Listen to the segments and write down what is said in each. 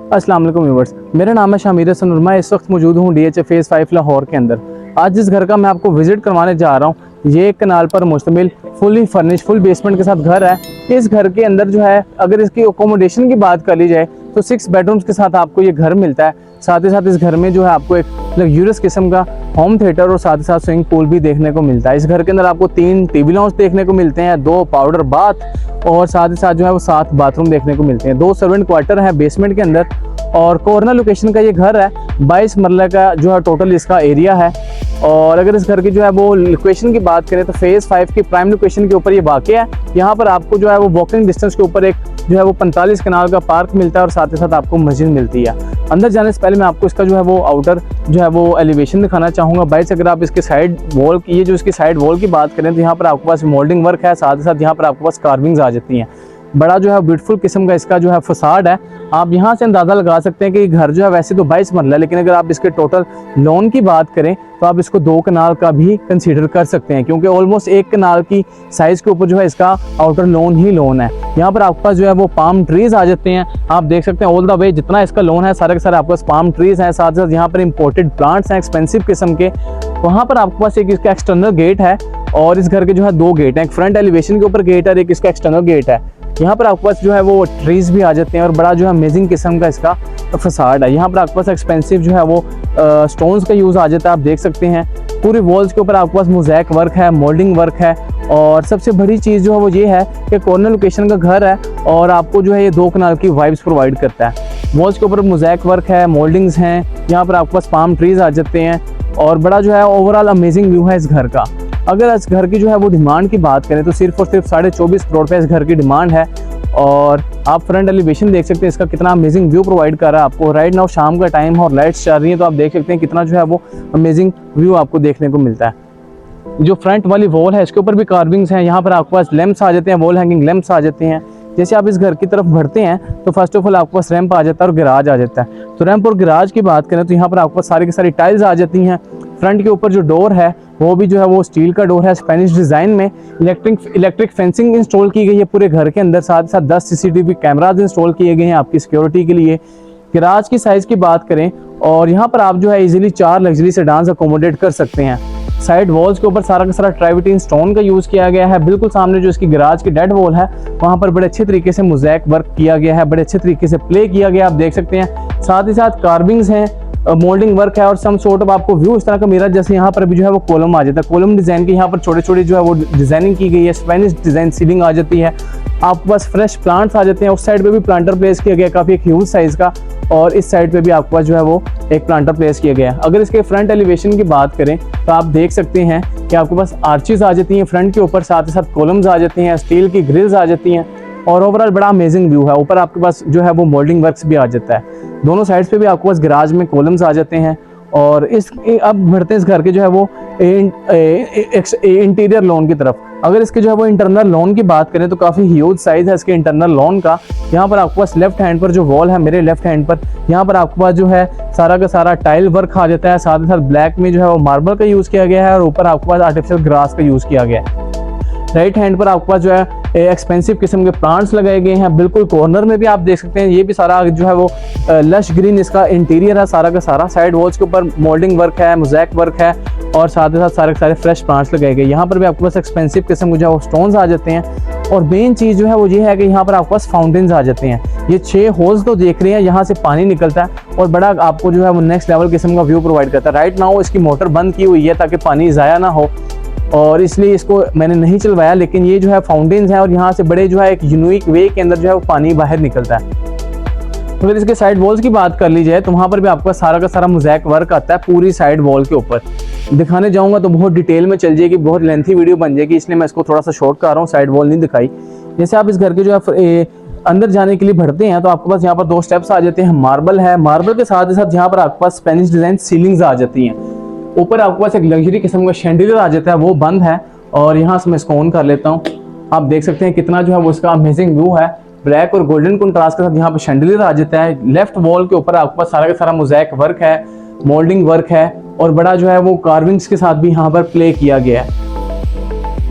अस्सलाम वालेकुम व्यूअर्स, मेरा नाम है शामिर हसन और मैं इस वक्त मौजूद हूँ DH फेज़ 5 लाहौर के अंदर। आज जिस घर का मैं आपको विज़िट करवाने जा रहा हूँ ये एक कनाल पर मुश्तमिल फुली फर्निश फुल बेसमेंट के साथ घर है। इस घर के अंदर जो है अगर इसकी अकोमोडेशन की बात कर ली जाए तो 6 बेडरूम्स के साथ आपको ये घर मिलता है। साथ ही साथ इस घर में जो है आपको एक लग्जूरियस किस्म का होम थिएटर और साथ ही साथ स्विमिंग पूल भी देखने को मिलता है। इस घर के अंदर आपको 3 टीवी लाउंज देखने को मिलते हैं, 2 पाउडर बाथ और साथ ही साथ जो है वो 7 बाथरूम देखने को मिलते हैं। 2 सर्वेंट क्वार्टर है बेसमेंट के अंदर और कॉर्नर लोकेशन का ये घर है। 22 मरला का जो है टोटल इसका एरिया है। और अगर इस घर की जो है वो लोकेशन की बात करें तो फेज़ 5 की प्राइम लोकेशन के ऊपर ये वाक़ है। यहाँ पर आपको जो है वो वॉकिंग डिस्टेंस के ऊपर एक जो है वो 45 कनाल का पार्क मिलता है और साथ ही साथ आपको मस्जिद मिलती है। अंदर जाने से पहले मैं आपको इसका जो है वो आउटर जो है वो एलिवेशन दिखाना चाहूँगा। बाइस अगर आप इसके साइड वॉल की, ये जो इसकी साइड वॉल की बात करें तो यहाँ पर आपके पास मोल्डिंग वर्क है, साथ ही साथ यहाँ पर आपके पास कार्विंग्स आ जाती हैं। बड़ा जो है ब्यूटीफुल किस्म का इसका जो है फसाड है। आप यहाँ से अंदाज़ा लगा सकते हैं कि घर जो है वैसे तो 22 मरला है, लेकिन अगर आप इसके टोटल लोन की बात करें तो आप इसको 2 कनाल का भी कंसीडर कर सकते हैं, क्योंकि ऑलमोस्ट 1 कनाल की साइज़ के ऊपर जो है इसका आउटर लोन ही लोन है। यहाँ पर आपके पास जो है वो पाम ट्रीज आ जाते हैं। आप देख सकते हैं ऑल द वे जितना इसका लोन है सारे के सारे आपके पास पाम ट्रीज हैं। साथ ही साथ यहाँ पर इंपोर्टेड प्लांट्स हैं एक्सपेंसिव किस्म के। वहाँ पर आपके पास एक इसका एक्सटर्नल गेट है और इस घर के जो है 2 गेट हैं, एक फ्रंट एलिवेशन के ऊपर गेट है और एक इसका एक्सटर्नल गेट है। यहाँ पर आपके पास जो है वो ट्रीज भी आ जाते हैं और बड़ा जो है अमेजिंग किस्म का इसका फसाड है। यहाँ पर आपके पास एक्सपेंसिव जो है वो स्टोन्स का यूज़ आ जाता है। आप देख सकते हैं पूरी वॉल्स के ऊपर आपके पास मोज़ैक वर्क है, मोल्डिंग वर्क है और सबसे बड़ी चीज़ जो है वो ये है कि कॉर्नर लोकेशन का घर है और आपको जो है ये 2 कनाल की वाइब्स प्रोवाइड करता है। वॉल्स के ऊपर मोज़ैक वर्क है, मोल्डिंग्स हैं, यहाँ पर आपके पास पाम ट्रीज आ जाते हैं और बड़ा जो है ओवरऑल अमेजिंग व्यू है इस घर का। अगर इस घर की जो है वो डिमांड की बात करें तो सिर्फ और सिर्फ 24.5 करोड़ रुपये इस घर की डिमांड है। और आप फ्रंट एलिवेशन देख सकते हैं इसका कितना अमेजिंग व्यू प्रोवाइड कर रहा है आपको। राइट नाउ शाम का टाइम है और लाइट्स चल रही हैं तो आप देख सकते हैं कितना जो है वो अमेजिंग व्यू आपको देखने को मिलता है। जो फ्रंट वाली वॉल है इसके ऊपर भी कार्विंग्स हैं। यहाँ पर आपके पास लैंप्स आ जाते हैं, वॉल हैंगिंग लैंप्स आ जाते हैं। जैसे आप इस घर की तरफ बढ़ते हैं तो फर्स्ट ऑफ ऑल आपके पास रैंप आ जाता है और गैराज आ जाता है। तो रैंप और गैराज की बात करें तो यहाँ पर आपके पास सारी की सारी टाइल्स आ जाती हैं। फ्रंट के ऊपर जो डोर है वो भी जो है वो स्टील का डोर है स्पेनिश डिज़ाइन में। इलेक्ट्रिक फेंसिंग इंस्टॉल की गई है पूरे घर के अंदर। साथ ही साथ 10 CCTV कैमराज इंस्टॉल किए गए हैं आपकी सिक्योरिटी के लिए। गैराज की साइज़ की बात करें और यहाँ पर आप जो है इजीली 4 लग्जरी सेडान्स अकोमोडेट कर सकते हैं। साइड वॉल्स के ऊपर सारा का सारा ट्राइविटीन स्टोन का यूज़ किया गया है। बिल्कुल सामने जो इसकी गैराज की डेड वॉल है वहाँ पर बड़े अच्छे तरीके से मोज़ैक वर्क किया गया है, बड़े अच्छे तरीके से प्ले किया गया, आप देख सकते हैं। साथ ही साथ कार्विंग्स हैं, मोल्डिंग वर्क है और सम सॉर्ट ऑफ आपको व्यू इस तरह का मिरर जैसे यहाँ पर भी जो है वो कॉलम आ जाता है। कॉलम डिज़ाइन की यहाँ पर छोटे छोटे जो है वो डिज़ाइनिंग की गई है। स्पेनिश डिज़ाइन सीलिंग आ जाती है। आपके पास फ्रेश प्लांट्स आ जाते हैं। उस साइड पे भी प्लांटर प्लेस किया गया काफ़ी एक ह्यूज साइज़ का और इस साइड पे भी आपके पास जो है वो एक प्लांटर प्लेस किया गया है। अगर इसके फ्रंट एलिवेशन की बात करें तो आप देख सकते हैं कि आपके पास आर्चेस आ जाती हैं फ्रंट के ऊपर, साथ ही साथ कॉलम्स आ जाती हैं, स्टील की ग्रिल्स आ जाती हैं और ओवरऑल बड़ा अमेजिंग व्यू है। ऊपर आपके पास जो है वो मोल्डिंग वर्क्स भी आ जाता है। दोनों साइड्स पे भी आपके पास गैराज में कॉलम्स आ जाते हैं। और अब बढ़ते हैं इस घर के जो है वो इंटीरियर लोन की तरफ। अगर इसके जो है वो इंटरनल लोन की बात करें तो काफ़ी ह्यूज साइज़ है इसके इंटरनल लोन का। यहाँ पर आपके पास लेफ्ट हैंड पर जो वॉल है, मेरे लेफ्ट हैंड पर, यहाँ पर आपके पास जो है सारा का सारा टाइल वर्क आ जाता है। साथ ही साथ ब्लैक में जो है वो मार्बल का यूज़ किया गया है और ऊपर आपके पास आर्टिफिशियल ग्रास का यूज़ किया गया है। राइट हैंड पर आपके पास जो है एक्सपेंसिव किस्म के प्लांट्स लगाए गए हैं। बिल्कुल कॉर्नर में भी आप देख सकते हैं ये भी सारा जो है वो लश ग्रीन इसका इंटीरियर है सारा का सारा। साइड वॉल्स के ऊपर मोल्डिंग वर्क है, मोज़ैक वर्क है और साथ ही साथ सारे के सारे फ्रेश प्लांट्स लगाए गए। यहाँ पर भी आपके पास एक्सपेंसिव किस्म के जो है वो स्टोन्स आ जाते हैं। और मेन चीज़ जो है वो ये है कि यहाँ पर आपके पास फाउंटेन्स आ जाते हैं। ये 6 होल्स तो देख रहे हैं, यहाँ से पानी निकलता है और बड़ा आपको जो है वो नेक्स्ट लेवल किस्म का व्यू प्रोवाइड करता है। राइट नाउ इसकी मोटर बंद की हुई है ताकि पानी ज़ाया ना हो और इसलिए इसको मैंने नहीं चलवाया, लेकिन ये जो है फाउंटेन्स हैं और यहाँ से बड़े जो है एक यूनिक वे के अंदर जो है वो पानी बाहर निकलता है। अगर इसके साइड वॉल्स की बात कर ली जाए तो वहाँ पर भी आपका सारा का सारा मोज़ैक वर्क आता है पूरी साइड वॉल के ऊपर। दिखाने जाऊँगा तो बहुत डिटेल में चल जाएगी, बहुत लेंथी वीडियो बन जाएगी, इसलिए मैं इसको थोड़ा सा शॉर्ट कर रहा हूँ, साइड वॉल नहीं दिखाई। जैसे आप इस घर के जो है अंदर जाने के लिए बढ़ते हैं तो आपके पास यहाँ पर 2 स्टेप्स आ जाते हैं। मार्बल है, मार्बल के साथ ही साथ यहाँ पर आपके पास स्पेनिश डिज़ाइन सीलिंग्स आ जाती हैं। ऊपर आपके पास एक लग्जरी किस्म का शैंडिलियर आ जाता है, वो बंद है और यहाँ से मैं इसको ऑन कर लेता हूँ। आप देख सकते हैं कितना जो है वो इसका अमेजिंग व्यू है। ब्लैक और गोल्डन कंट्रास्ट के साथ यहाँ पे शैंडिलियर आ जाता है। लेफ्ट वॉल के ऊपर आपके पास सारा का सारा मोज़ैक वर्क है, मोल्डिंग वर्क है और बड़ा जो है वो कार्विंग्स के साथ भी यहाँ पर प्ले किया गया है।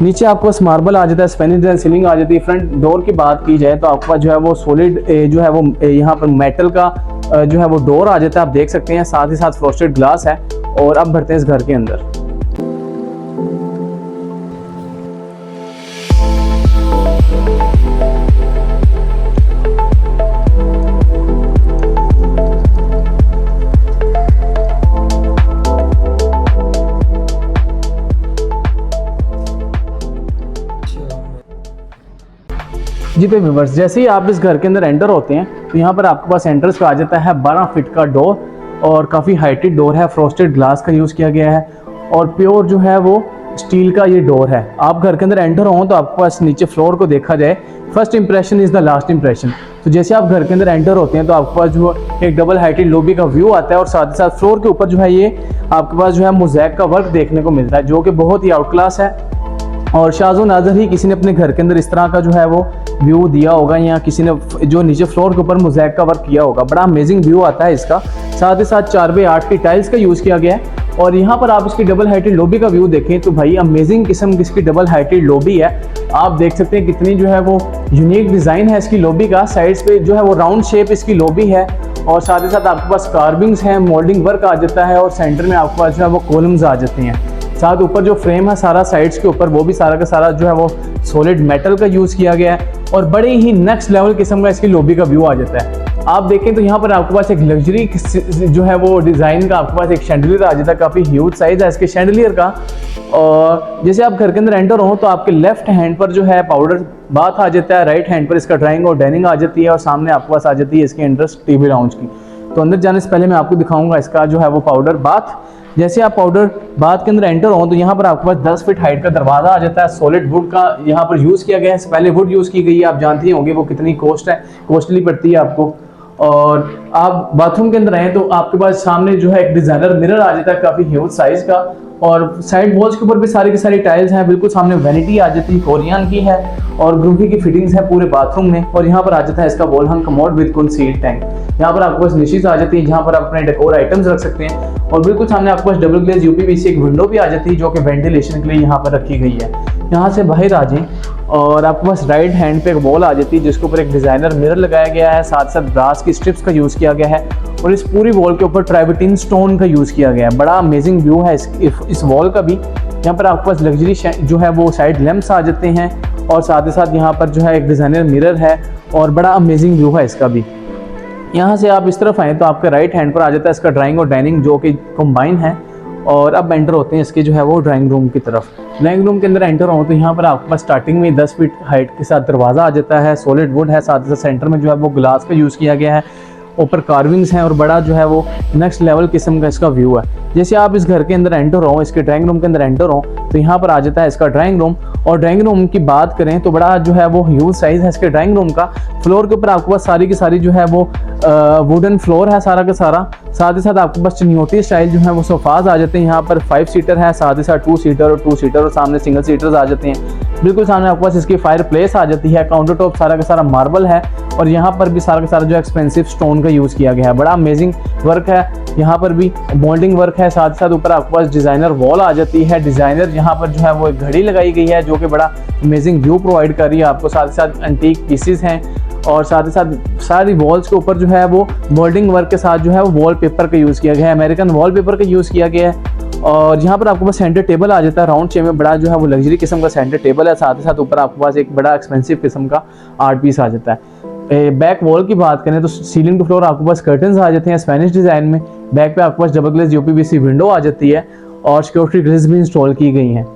नीचे आपको पास मार्बल आ जाता है, स्पेनिश डिजाइन सीलिंग आ जाती है। फ्रंट डोर की बात की जाए तो आपके पास जो है वो सॉलिड जो है वो यहाँ पर मेटल का जो है वो डोर आ जाता है, आप देख सकते हैं, साथ ही साथ फ्रोस्टेड ग्लास है। और अब बढ़ते हैं इस घर के अंदर। जी पे व्यूअर्स, जैसे ही आप इस घर के अंदर एंटर होते हैं तो यहाँ पर आपके पास एंट्रेंस का आ जाता है 12 फीट का डोर और काफ़ी हाइटेड डोर है, फ्रोस्टेड ग्लास का यूज़ किया गया है और प्योर जो है वो स्टील का ये डोर है। आप घर के अंदर एंटर हो तो आपके पास नीचे फ्लोर को देखा जाए, first impression is the last impression. तो जैसे आप घर के अंदर एंटर होते हैं तो आपके पास जो एक डबल हाइटेड लॉबी का व्यू आता है और साथ ही साथ फ्लोर के ऊपर जो है ये आपके पास जो है मोज़ैक का वर्क देखने को मिलता है, जो कि बहुत ही आउट क्लास है। और शाज़ो नाज़र ही किसी ने अपने घर के अंदर इस तरह का जो है वो व्यू दिया होगा, या किसी ने जो नीचे फ्लोर के ऊपर मोज़ैक का वर्क किया होगा। बड़ा अमेजिंग व्यू आता है इसका। साथ ही साथ 4x8 की टाइल्स का यूज़ किया गया है। और यहाँ पर आप इसकी डबल हाइटेड लॉबी का व्यू देखें तो भाई अमेजिंग किस्म की इसकी डबल हाइटेड लॉबी है। आप देख सकते हैं कितनी जो है वो यूनिक डिज़ाइन है इसकी लॉबी का। साइड्स पे जो है वो राउंड शेप इसकी लॉबी है और साथ ही साथ आपके पास कार्विंग्स हैं, मोल्डिंग वर्क आ जाता है और सेंटर में आपके पास जो है वो कॉलम्स आ जाते हैं। साथ ऊपर जो फ्रेम है सारा साइड्स के ऊपर, वो भी सारा का सारा जो है वो सॉलिड मेटल का यूज़ किया गया है और बड़े ही नेक्स्ट लेवल किस्म का इसकी लॉबी का व्यू आ जाता है। आप देखें तो यहाँ पर आपके पास एक लग्जरी जो है वो डिज़ाइन का आपके पास एक शैंडलियर आ जाता है, काफ़ी ह्यूज साइज है इसके शैंडलियर का। और जैसे आप घर के अंदर एंटर हो तो आपके लेफ्ट हैंड पर जो है पाउडर बाथ आ जाता है, राइट हैंड पर इसका ड्राइंग और डाइनिंग आ जाती है और सामने आपके पास आ जाती है इसकी एंट्रेंस टीवी लाउंज की। तो अंदर जाने से पहले मैं आपको दिखाऊंगा इसका जो है वो पाउडर बाथ। जैसे आप पाउडर बाथ के अंदर एंटर हो तो यहाँ पर आपके पास 10 फीट हाइट का दरवाजा आ जाता है। सॉलिड वुड का यहाँ पर यूज़ किया गया है, पहले वुड यूज़ की गई है, आप जानते होंगे वो कितनी कॉस्टली पड़ती है आपको। और आप बाथरूम के अंदर आए तो आपके पास सामने जो है एक डिज़ाइनर मिरर आ जाता है, काफ़ी ह्यूज साइज का। और साइड वॉल्स के ऊपर भी सारी की सारी टाइल्स हैं, बिल्कुल सामने वैनिटी आ जाती है, कोरियन की है और ग्रूफी की फिटिंग्स है पूरे बाथरूम में। और यहाँ पर आ जाता है इसका wall hung commode with concealed tank. यहाँ पर आपके पास निशेस आ जाती है जहाँ पर आप अपने डेकोर आइटम्स रख सकते हैं और बिल्कुल सामने आपके पास डबल ग्लेज यूपीवीसी एक विंडो भी आ जाती है जो कि वेंटिलेशन के लिए यहाँ पर रखी गई है। यहाँ से बाहर आ जाएं और आपके पास राइट हैंड पे एक वॉल आ जाती है जिसके ऊपर एक डिज़ाइनर मिरर लगाया गया है, साथ साथ ब्रास की स्ट्रिप्स का यूज़ किया गया है और इस पूरी वॉल के ऊपर ट्राइबेटिन स्टोन का यूज़ किया गया है। बड़ा अमेजिंग व्यू है इस वॉल का भी। यहाँ पर आपके पास लग्जरी जो है वो साइड लैंप्स आ जाते हैं और साथ ही साथ यहाँ पर जो है एक डिज़ाइनर मिरर है और बड़ा अमेजिंग व्यू है इसका भी। यहाँ से आप इस तरफ आएँ तो आपके राइट हैंड पर आ जाता है इसका ड्राइंग और डाइनिंग जो कि कंबाइन है। और अब एंटर होते हैं इसके जो है वो ड्राइंग रूम की तरफ। ड्राइंग रूम के अंदर एंटर हो तो यहाँ पर आपके पास स्टार्टिंग में 10 फीट हाइट के साथ दरवाज़ा आ जाता है, सॉलिड वुड है, साथ ही साथ सेंटर में जो है वो ग्लास का यूज़ किया गया है, ऊपर कार्विंग्स हैं और बड़ा जो है वो नेक्स्ट लेवल किस्म का इसका व्यू है। जैसे आप इस घर के अंदर एंटर हो, इसके ड्राइंग रूम के अंदर एंटर हो तो यहाँ पर आ जाता है इसका ड्राइंग रूम। और ड्राइंग रूम की बात करें तो बड़ा जो है वो ह्यूज साइज है इसके ड्राइंग रूम का। फ्लोर के ऊपर आपके पास सारी की सारी जो है वो वुडन फ्लोर है सारा का सारा। साथ ही साथ आपके पास चनियोटी स्टाइल जो है वो सोफाज आ जाते हैं। यहाँ पर 5 सीटर है, साथ ही साथ 2 सीटर और 2 सीटर और सामने सिंगल सीटर्स आ जाते हैं। बिल्कुल सामने आपके पास इसकी फायर प्लेस आ जाती है, काउंटर टॉप सारा का सारा मार्बल है और यहाँ पर भी सारा का सारा जो एक्सपेंसिव स्टोन का यूज़ किया गया है। बड़ा अमेजिंग वर्क है, यहाँ पर भी मोल्डिंग वर्क है। साथ ही साथ ऊपर आपके पास डिज़ाइनर वॉल आ जाती है, डिज़ाइनर यहाँ पर जो है वो एक घड़ी लगाई गई है जो कि बड़ा अमेजिंग व्यू प्रोवाइड कर रही है आपको। साथ ही साथ एंटीक पीसेस हैं और साथ ही साथ सारी वॉल्स के ऊपर जो है वो मोल्डिंग वर्क के साथ जो है वो वॉल पेपर का यूज़ किया गया है, अमेरिकन वॉल पेपर का यूज़ किया गया है। और यहाँ पर आपके पास सेंटर टेबल आ जाता है राउंड शेप में, बड़ा जो है वो लग्जरी किस्म का सेंटर टेबल है। साथ ही साथ ऊपर आपके पास एक बड़ा एक्सपेंसिव किस्म का आर्ट पीस आ जाता है। बैक वॉल की बात करें तो सीलिंग टू फ्लोर आपके पास कर्टन्स आ जाते हैं स्पेनिश डिज़ाइन में। बैक पे आपके पास डबल ग्लेज यूपीवीसी विंडो आ जाती है और सिक्योरिटी ग्रिल्स भी इंस्टॉल की गई हैं।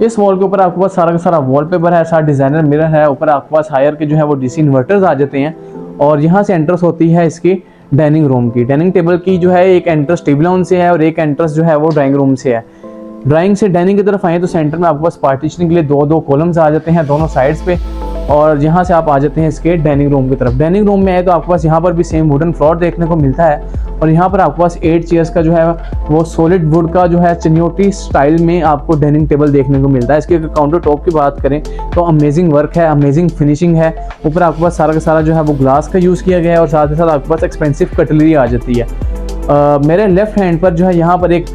इस वॉल के ऊपर आपके पास सारा का सारा वॉलपेपर है, साथ डिज़ाइनर मिरर है। ऊपर आपके पास हायर के जो है वो डीसी इन्वर्टर्स आ जाते हैं और यहाँ से एंट्रेंस होती है इसकी डाइनिंग रूम की। डाइनिंग टेबल की जो है एक एंट्रेंस टेबल लाउंज से है और एक एंट्रेंस जो है वो ड्राइंग रूम से है। ड्राइंग से डाइनिंग की तरफ आए तो सेंटर में आपके पास पार्टीशनिंग के लिए 2-2 कॉलम्स आ जाते हैं दोनों साइड्स पे। और यहाँ से आप आ जाते हैं इसके डाइनिंग रूम की तरफ। डाइनिंग रूम में आए तो आपके पास यहाँ पर भी सेम वुडन फ्लोर देखने को मिलता है और यहाँ पर आपके पास 8 चेयर्स का जो है वो सॉलिड वुड का जो है चनियोटी स्टाइल में आपको डाइनिंग टेबल देखने को मिलता है। इसके काउंटर टॉप की बात करें तो अमेजिंग वर्क है, अमेजिंग फिनिशिंग है। ऊपर आपके पास सारा का सारा जो है वो ग्लास का यूज़ किया गया है और साथ ही साथ आपके पास एक्सपेंसिव कटलरी आ जाती है। मेरे लेफ्ट हैंड पर जो है यहाँ पर एक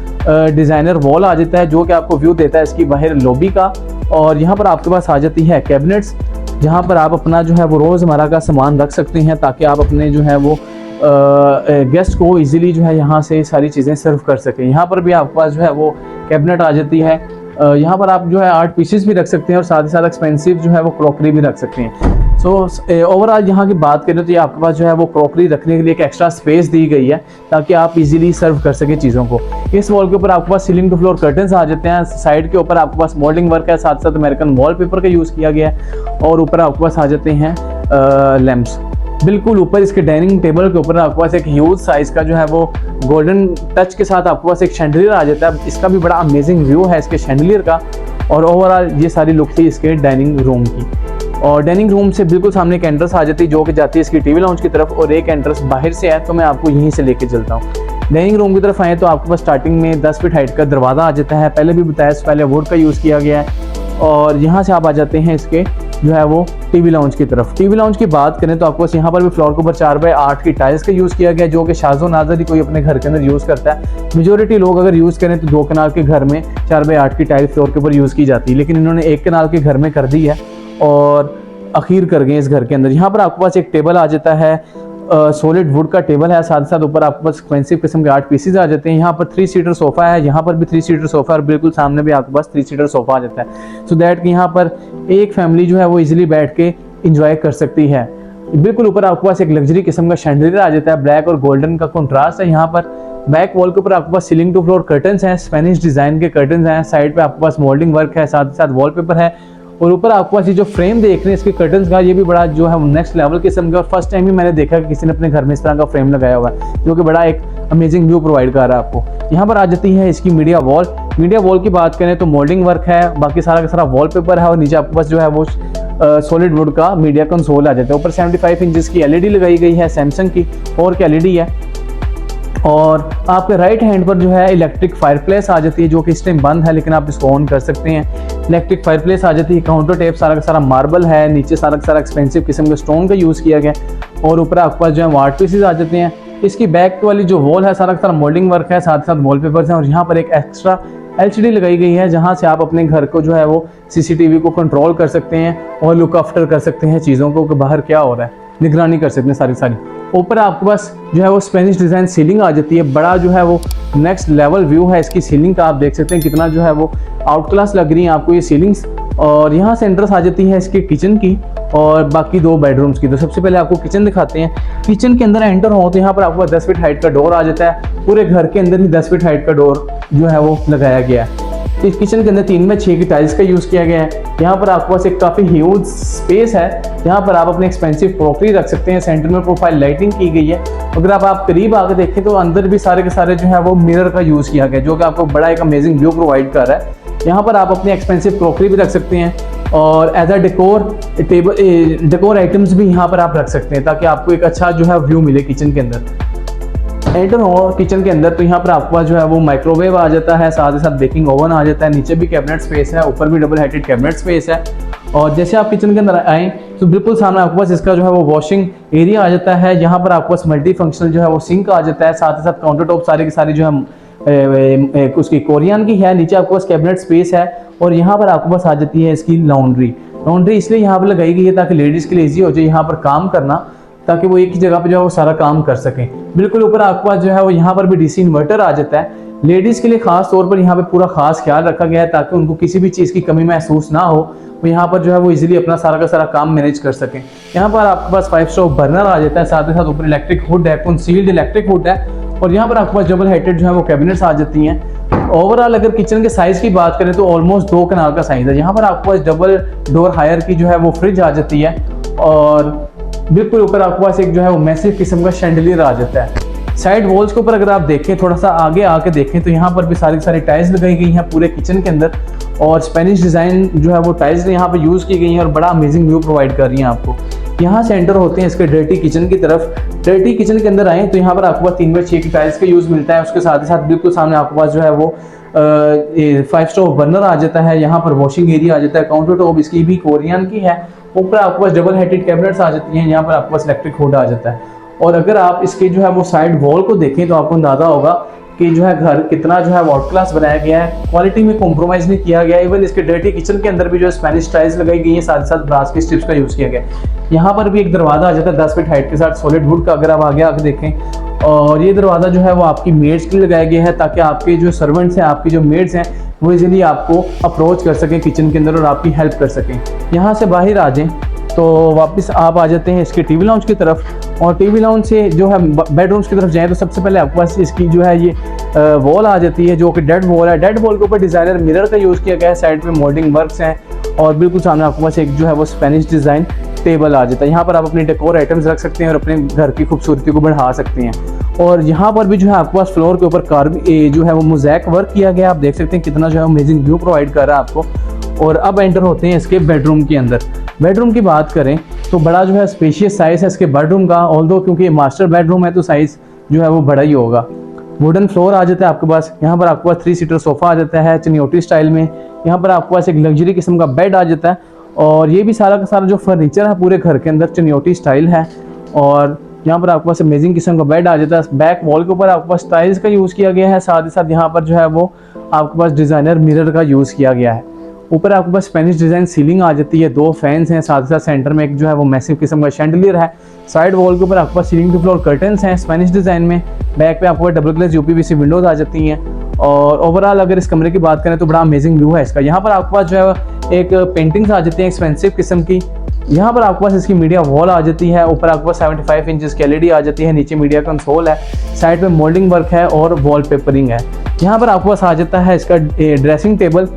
डिज़ाइनर वॉल आ जाता है जो कि आपको व्यू देता है इसकी बाहर लॉबी का। और यहाँ पर आपके पास आ जाती है कैबिनेट्स जहाँ पर आप अपना जो है वो रोज़मर्रा का सामान रख सकते हैं ताकि आप अपने जो है वो गेस्ट को इजीली जो है यहाँ से सारी चीज़ें सर्व कर सकें। यहाँ पर भी आपके पास जो है वो कैबिनेट आ जाती है। यहाँ पर आप जो है आर्ट पीसेस भी रख सकते हैं और साथ ही साथ एक्सपेंसिव जो है वो क्रॉकरी भी रख सकते हैं। सो ओवरऑल यहाँ की बात करें तो ये आपके पास जो है वो क्रॉकरी रखने के लिए एक एक्स्ट्रा स्पेस दी गई है ताकि आप इजीली सर्व कर सकें चीज़ों को। इस वॉल के ऊपर आपके पास सीलिंग टू फ्लोर कर्टन्स आ जाते हैं। साइड के ऊपर आपके पास मोल्डिंग वर्क है, साथ साथ अमेरिकन वॉलपेपर का यूज़ किया गया है और ऊपर आपके पास आ जाते हैं लैंप्स। बिल्कुल ऊपर इसके डाइनिंग टेबल के ऊपर आपके पास एक ह्यूज साइज का जो है वो गोल्डन टच के साथ आपके पास एक शैंडलियर आ जाता है। इसका भी बड़ा अमेजिंग व्यू है इसके शैंडलियर का। और ओवरऑल ये सारी लुक थी इसके डाइनिंग रूम की। और डाइनिंग रूम से बिल्कुल सामने एक एंट्रेंस आ जाती है जो कि जाती है इसकी टीवी लाउंज की तरफ, और एक एंट्रेंस बाहर से है तो मैं आपको यहीं से लेके चलता हूँ। डाइनिंग रूम की तरफ आए तो आपके पास स्टार्टिंग में 10 फीट हाइट का दरवाज़ा आ जाता है। पहले भी बताया पहले वुड का यूज़ किया गया है। और यहाँ से आप आ जाते हैं इसके जो है वो टीवी लाउंज की तरफ। टीवी लाउंज की बात करें तो आपको यहाँ पर भी फ्लोर के ऊपर 4x8 की टाइल्स का यूज़ किया गया है जो कि शाज़ो नाज़र ही कोई अपने घर के अंदर यूज़ करता है। मेजोरिटी लोग अगर यूज़ करें तो 2 कनाल के घर में 4x8 की टाइल्स फ्लोर के ऊपर यूज़ की जाती है, लेकिन इन्होंने 1 कनाल के घर में कर दी है और अखीर कर गए इस घर के अंदर। यहाँ पर आपके पास एक टेबल आ जाता है, सॉलिड वुड का टेबल है, साथ साथ ऊपर आपके पास एक्सपेंसिव किस्म के 8 पीसेज आ जाते हैं। यहाँ पर 3 सीटर सोफा है, यहाँ पर भी 3 सीटर सोफा और बिल्कुल सामने भी आपके पास 3 सीटर सोफा आ जाता है। सो दैट कि यहाँ पर एक फैमिली जो है वो इजीली बैठ के इंजॉय कर सकती है। बिल्कुल ऊपर आपके पास एक लग्जरी किस्म का शैंडलियर आ जाता है, ब्लैक और गोल्डन का कॉन्ट्रास्ट है। यहाँ पर बैक वॉल के ऊपर आपके पास सीलिंग टू फ्लोर कर्टन्स हैं, स्पेनिश डिजाइन के कर्टन्स हैं। साइड पे आपके पास मोल्डिंग वर्क है, साथ ही साथ वॉलपेपर है। और ऊपर आपके पास ये जो फ्रेम देख रहे हैं इसके कर्टन्स का, ये भी बड़ा जो है नेक्स्ट लेवल किस्म का, और फर्स्ट टाइम ही मैंने देखा कि किसी ने अपने घर में इस तरह का फ्रेम लगाया हुआ है जो कि बड़ा एक अमेजिंग व्यू प्रोवाइड कर रहा है आपको। यहाँ पर आ जाती है इसकी मीडिया वॉल। मीडिया वॉल की बात करें तो मोल्डिंग वर्क है, बाकी सारा का सारा वॉलपेपर है और नीचे आपके पास जो है वो सॉलिड वुड का मीडिया कंसोल आ जाता है। ऊपर 75 इंचेस की एलईडी लगाई गई है सैमसंग की, और की एलईडी है। और आपके राइट हैंड पर जो है इलेक्ट्रिक फायरप्लेस आ जाती है जो कि इस टाइम बंद है, लेकिन आप इसको ऑन कर सकते हैं। इलेक्ट्रिक फायरप्लेस आ जाती है। काउंटर टेप सारा का सारा मार्बल है, नीचे सारा का सारा एक्सपेंसिव किस्म के स्टोन का यूज़ किया गया। और ऊपर आपके पास जो है वार्ड पीसेज आ जाते हैं। इसकी बैक वाली जो वॉल है सारा का सारा मोल्डिंग वर्क है, साथ साथ वॉलपेपर्स हैं। और यहाँ पर एक एक्स्ट्रा एलसीडी लगाई गई है जहाँ से आप अपने घर को जो है वो सीसीटीवी को कंट्रोल कर सकते हैं और लुक आफ्टर कर सकते हैं चीज़ों को कि बाहर क्या हो रहा है, निगरानी कर सकते हैं सारी। ऊपर आपके पास जो है वो स्पेनिश डिज़ाइन सीलिंग आ जाती है। बड़ा जो है वो नेक्स्ट लेवल व्यू है इसकी सीलिंग का। आप देख सकते हैं कितना जो है वो आउट क्लास लग रही है आपको ये सीलिंग्स। और यहाँ से एंट्रेंस आ जाती है इसके किचन की और बाकी 2 बेडरूम्स की। तो सबसे पहले आपको किचन दिखाते हैं। किचन के अंदर एंटर हो तो यहाँ पर आपको 10 फीट हाइट का डोर आ जाता है। पूरे घर के अंदर ही 10 फीट हाइट का डोर जो है वो लगाया गया है। इस किचन के अंदर 3x6 की टाइल्स का यूज़ किया गया है। यहाँ पर आपके पास एक काफ़ी ह्यूज स्पेस है जहाँ पर आप अपने एक्सपेंसिव क्रॉकरी रख सकते हैं। सेंटर में प्रोफाइल लाइटिंग की गई है। अगर आप करीब आकर देखें तो अंदर भी सारे के सारे जो है वो मिरर का यूज़ किया गया है जो कि आपको बड़ा एक अमेजिंग व्यू प्रोवाइड कर रहा है। यहाँ पर आप अपनी एक्सपेंसिव क्रॉकरी भी रख सकते हैं और एज अ डेकोर आइटम्स भी यहाँ पर आप रख सकते हैं ताकि आपको एक अच्छा जो है व्यू मिले किचन के अंदर। एंटर हो किचन के अंदर तो यहाँ पर आपके पास जो है वो माइक्रोवेव आ जाता है, साथ ही साथ बेकिंग ओवन आ जाता है। नीचे भी कैबिनेट स्पेस है, ऊपर भी डबल हाइटेड कैबिनेट स्पेस है। और जैसे आप किचन के अंदर आए तो बिल्कुल सामने आपके पास इसका जो है वो वॉशिंग एरिया आ जाता है। यहाँ पर आपके पास मल्टी फंक्शनल जो है वो सिंक आ जाता है। साथ ही साथ काउंटर टॉप सारी की सारी जो है उसकी कोरियन की है। नीचे आपके पास कैबिनेट स्पेस है और यहाँ पर आपके पास आ जाती है इसकी लॉन्ड्री इसलिए यहाँ पर लगाई गई है ताकि लेडीज़ के लिए ईजी हो जाए यहाँ पर काम करना, ताकि वो एक ही जगह पे जो है वो सारा काम कर सकें। बिल्कुल ऊपर आपके पास जो है वो यहाँ पर भी डीसी इन्वर्टर आ जाता है। लेडीज़ के लिए खास तौर पर यहाँ पे पूरा खास ख्याल रखा गया है ताकि उनको किसी भी चीज़ की कमी महसूस ना हो, वो यहाँ पर जो है वो इजीली अपना सारा का सारा काम मैनेज कर सकें। यहाँ पर आपके पास 5 स्टोव बर्नर आ जाता है, साथ ही साथ ऊपर इलेक्ट्रिक हुड है, कंसील्ड इलेक्ट्रिक हुड है। और यहाँ पर आपके पास डबल हाइटेड जो है वो कैबिनेट्स आ जाती हैं। ओवरऑल अगर किचन के साइज़ की बात करें तो ऑलमोस्ट 2 कनाल का साइज़ है। यहाँ पर आपके पास डबल डोर हायर की जो है वो फ्रिज आ जाती है और बिल्कुल ऊपर आपके पास एक जो है वो मैसिव किस्म का शैंडलियर आ जाता है। साइड वॉल्स के ऊपर अगर आप देखें, थोड़ा सा आगे आके देखें तो यहाँ पर भी सारी टाइल्स लगाई गई हैं पूरे किचन के अंदर और स्पेनिश डिज़ाइन जो है वो टाइल्स यहाँ पे यूज़ की गई हैं और बड़ा अमेजिंग व्यू प्रोवाइड कर रही हैं आपको। यहाँ से एंटर होते हैं इसके डर्टी किचन की तरफ। डर्टी किचन के अंदर आए तो यहाँ पर आपके पास 3x6 की टाइल्स का यूज़ मिलता है। उसके साथ ही साथ बिल्कुल सामने आपके पास जो है वो 5 स्टोव बर्नर आ जाता है। यहाँ पर वॉशिंग एरिया आ जाता है। काउंटर टॉप इसकी भी कोरियन की है। ऊपर आपके पास डबल हाइटेड कैबिनेट्स आ जाती हैं। यहाँ पर आपके पास इलेक्ट्रिक हुड आ जाता है। और अगर आप इसके जो है वो साइड वॉल को देखें तो आपको अंदाजा होगा कि जो है घर कितना जो है वर्ल्ड क्लास बनाया गया है, क्वालिटी में कॉम्प्रोमाइज़ नहीं किया गया। इवन इसके डर्टी किचन के अंदर भी जो है स्पेनिश टाइल्स लगाई गई है, साथ साथ ब्रास की स्ट्रिप्स का यूज़ किया गया है। यहाँ पर भी एक दरवाज़ा आ जाता है 10 फीट हाइट के साथ सॉलिड वुड का, अगर आप आगे आके देखें। और ये दरवाज़ा जो है वो आपकी मेड्स के लिए लगाया गया है, ताकि आपके जो सर्वेंट्स हैं, आपकी जो मेड्स हैं, वो इजीली आपको अप्रोच कर सकें किचन के अंदर और आपकी हेल्प कर सकें। यहाँ से बाहर आ जाएँ तो वापस आप आ जाते हैं इसके टीवी लाउंज की तरफ। और टीवी लाउंज से जो है बेडरूम्स की तरफ जाएँ तो सबसे पहले आपके पास इसकी जो है ये वॉल आ जाती है, जो कि डेड वॉल है। डेड वॉल के ऊपर डिज़ाइनर मिरर का यूज़ किया गया है, साइड पे मोल्डिंग वर्क्स हैं और बिल्कुल सामने आपके पास एक जो है वो स्पेनिश डिज़ाइन टेबल आ जाता है। यहाँ पर आप अपने डेकोर आइटम्स रख सकते हैं और अपने घर की खूबसूरती को बढ़ा सकते हैं। और यहाँ पर भी जो है आपके पास फ्लोर के ऊपर जो है वो मोज़ैक वर्क किया गया, आप देख सकते हैं कितना जो है अमेजिंग व्यू प्रोवाइड कर रहा है आपको। और अब एंटर होते हैं इसके बेडरूम के अंदर। बेडरूम की बात करें तो बड़ा जो है स्पेशियस साइज़ है इसके बेडरूम का, ऑल्दो क्योंकि ये मास्टर बेडरूम है तो साइज़ जो है वो बड़ा ही होगा। वुडन फ्लोर आ जाता है आपके पास। यहाँ पर आपके पास 3 सीटर सोफ़ा आ जाता है चनियोटी स्टाइल में। यहाँ पर आपके पास एक लग्जरी किस्म का बेड आ जाता है और ये भी सारा का सारा जो फर्नीचर है पूरे घर के अंदर चनियोटी स्टाइल है। और यहाँ पर आपके पास अमेजिंग किस्म का बेड आ जाता है। बैक वॉल के ऊपर आपके पास टाइल्स का यूज़ किया गया है, साथ ही साथ यहाँ पर जो है वो आपके पास डिज़ाइनर मिरर का यूज़ किया गया है। ऊपर आपके पास स्पेनिश डिज़ाइन सीलिंग आ जाती है, 2 फैंस हैं, साथ ही साथ सेंटर में एक जो है वो मैसिव किस्म का शैंडलियर है। साइड वॉल के ऊपर आपके पास सीलिंग टू फ्लोर कर्टन्स हैं स्पेनिश डिज़ाइन में। बैक पे आपको डबल ग्लेज यूपीवीसी विंडोज़ आ जाती हैं। और ओवरऑल अगर इस कमरे की बात करें तो बड़ा अमेजिंग व्यू है इसका। यहाँ पर आपके पास जो है एक पेंटिंग्स आ जाती हैं एक्सपेंसिव किस्म की। यहाँ पर आपके पास इसकी मीडिया वॉल आ जाती है। ऊपर आपके पास 75 इंचेस की एलईडी आ जाती है, नीचे मीडिया कंसोल है, साइड पे मोल्डिंग वर्क है और वॉल पेपरिंग है। यहाँ पर आपके पास आ जाता है इसका ड्रेसिंग टेबल